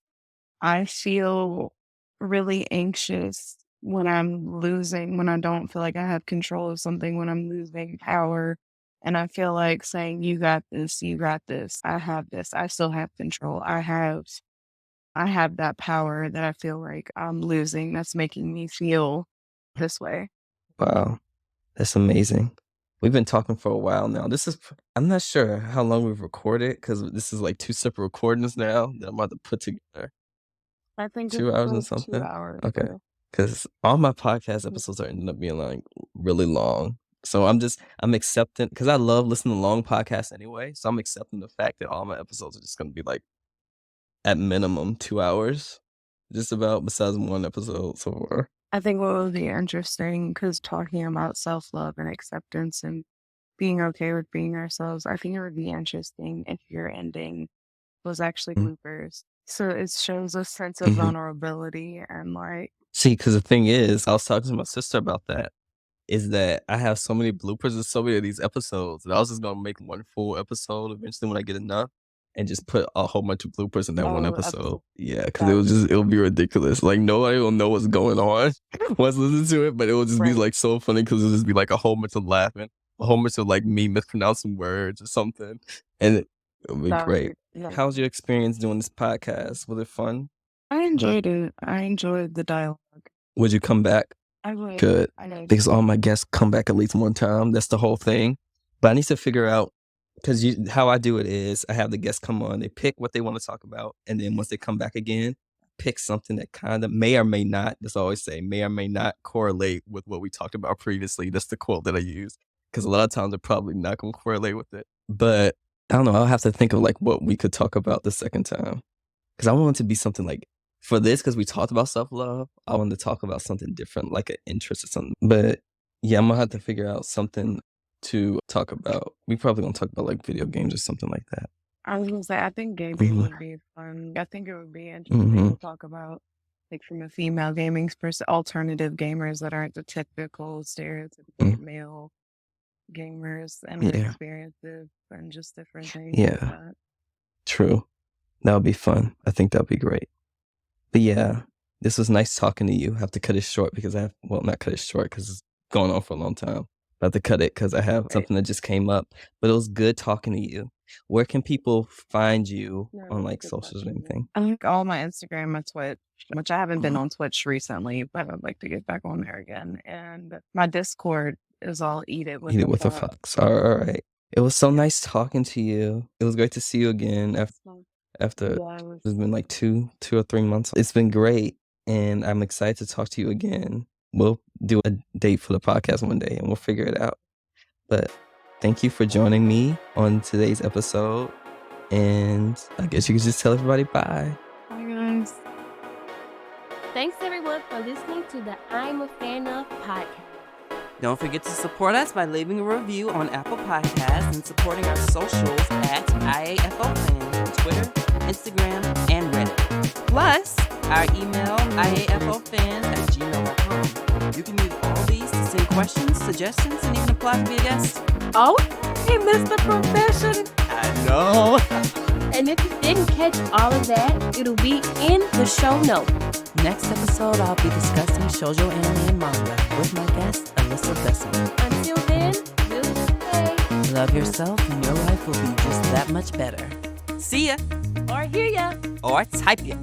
I feel really anxious when when I don't feel like I have control of something, when I'm losing power. And I feel like saying, you got this, I have this, I still have control. I have that power that I feel like I'm losing. That's making me feel this way. Wow, that's amazing. We've been talking for a while now. I'm not sure how long we've recorded because this is like 2 separate recordings now that I'm about to put together. I think 2 hours and it's something? 2 hours. Okay. Because all my podcast episodes are ending up being like really long. So I'm accepting, because I love listening to long podcasts anyway. So I'm accepting the fact that all my episodes are just going to be like at minimum 2 hours, just about, besides one episode so far. I think what would be interesting, because talking about self-love and acceptance and being okay with being ourselves, I think it would be interesting if your ending was actually bloopers. So it shows a sense of vulnerability and like. See, because the thing is, I was talking to my sister about that, is that I have so many bloopers in so many of these episodes that I was just going to make one full episode eventually when I get enough and just put a whole bunch of bloopers in that one episode. Yeah, because it'll be ridiculous. Like nobody will know what's going on once listening to it, but it will just be like so funny because it'll just be like a whole bunch of laughing, a whole bunch of like me mispronouncing words or something. And it'll be great. How's your experience doing this podcast? Was it fun? I enjoyed it. I enjoyed the dialogue. Would you come back? I would. Good. I know. Because all my guests come back at least one time. That's the whole thing. But I need to figure out, because how I do it is I have the guests come on, they pick what they want to talk about, and then once they come back again, pick something that kind of may or may not, that's all I always say, may or may not correlate with what we talked about previously. That's the quote that I use, because a lot of times they're probably not going to correlate with it. But I don't know, I'll have to think of like what we could talk about the second time. Because I want it to be something like, for this, because we talked about self-love, I wanted to talk about something different, like an interest or something. But yeah, I'm going to have to figure out something to talk about. We probably going to talk about like video games or something like that. I was going to say, I think gaming would be fun. I think it would be interesting to talk about, like from a female gaming perspective, alternative gamers that aren't the typical stereotypical male gamers and their experiences and just different things like that. True. That would be fun. I think that would be great. But yeah, this was nice talking to you. I have to cut it short because not cut it short because it's going on for a long time. I have to cut it because I have something that just came up. But it was good talking to you. Where can people find you on like socials or anything? I think all my Instagram, my Twitch, which I haven't been on Twitch recently, but I'd like to get back on there again. And my Discord is all Eat It With a Fox. All right. It was so nice talking to you. It was great to see you again after it's been like 2 or 3 months. It's been great, and I'm excited to talk to you again. We'll do a date for the podcast one day, and we'll figure it out. But thank you for joining me on today's episode, and I guess you could just tell everybody bye. Bye, guys. Thanks, everyone, for listening to the I'm a Fan of podcast. Don't forget to support us by leaving a review on Apple Podcasts and supporting our socials at IAFOFans on Twitter, Instagram, and Reddit. Plus, our email, iafofans@gmail.com. You can use all these to send questions to suggestions and even apply to be a guest? Oh, he missed the profession. I know. And if you didn't catch all of that, it'll be in the show notes. Next episode, I'll be discussing shoujo anime and manga with my guest, Alyssa Bessemer. Until then, we'll say, Love yourself and your life will be just that much better. See ya. or hear ya. Or type ya.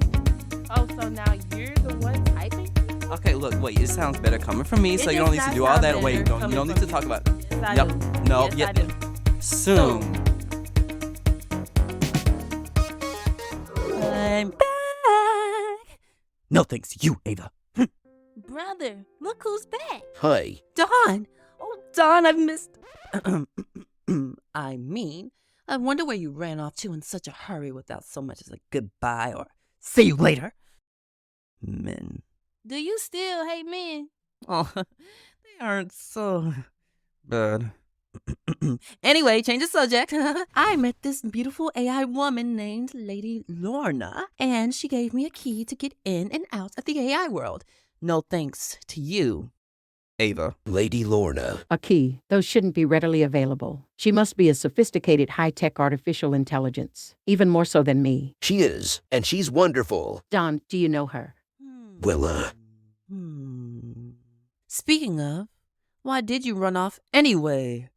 Oh, so now you're the one typing? Okay, look, wait, it sounds better coming from me, It so you does don't need to not do all sound that. Wait, better you don't coming need from to talk you. about it. Yes, I Yep. do. No, Yes, yeah. I do. Soon. I'm back. No thanks, you, Ava. Brother, look who's back. Hi. Dawn. Oh, Dawn, I've missed. I wonder where you ran off to in such a hurry without so much as a goodbye or see you later. Men. Do you still hate men? Oh, they aren't so bad. Anyway, change the subject. I met this beautiful AI woman named Lady Lorna, and she gave me a key to get in and out of the AI world. No thanks to you, Ava. Lady Lorna. A key. Those shouldn't be readily available. She must be a sophisticated high-tech artificial intelligence, even more so than me. She is, and she's wonderful. Don, do you know her? Well, Speaking of, why did you run off anyway?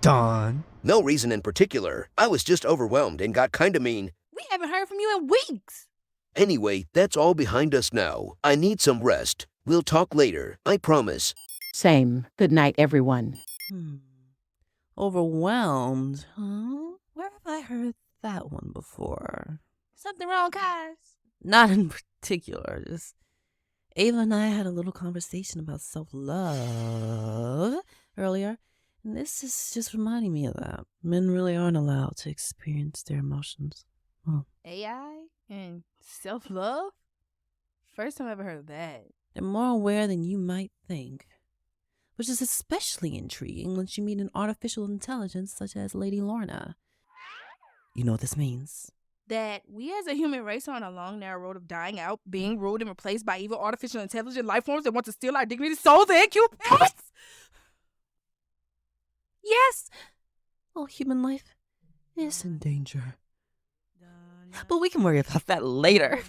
Dawn. no reason in particular. I was just overwhelmed and got kinda mean. We haven't heard from you in weeks. Anyway, that's all behind us now. I need some rest. We'll talk later, I promise. Same. Good night, everyone. Overwhelmed, huh? Where have I heard that one before? Something wrong, Kais? Not in particular, just Ava and I had a little conversation about self-love earlier, and this is just reminding me of that. Men really aren't allowed to experience their emotions. AI and self-love? First time I ever heard of that. They're more aware than you might think, which is especially intriguing once you meet an artificial intelligence such as Lady Lorna. You know what this means? That we as a human race are on a long, narrow road of dying out, being ruled and replaced by evil artificial intelligent life forms that want to steal our dignity, souls, and cupids? Yes! All human life is in danger. But we can worry about that later.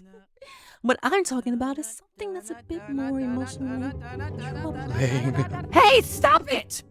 What I'm talking about is something that's a bit more emotionally troubling. Hey, stop it!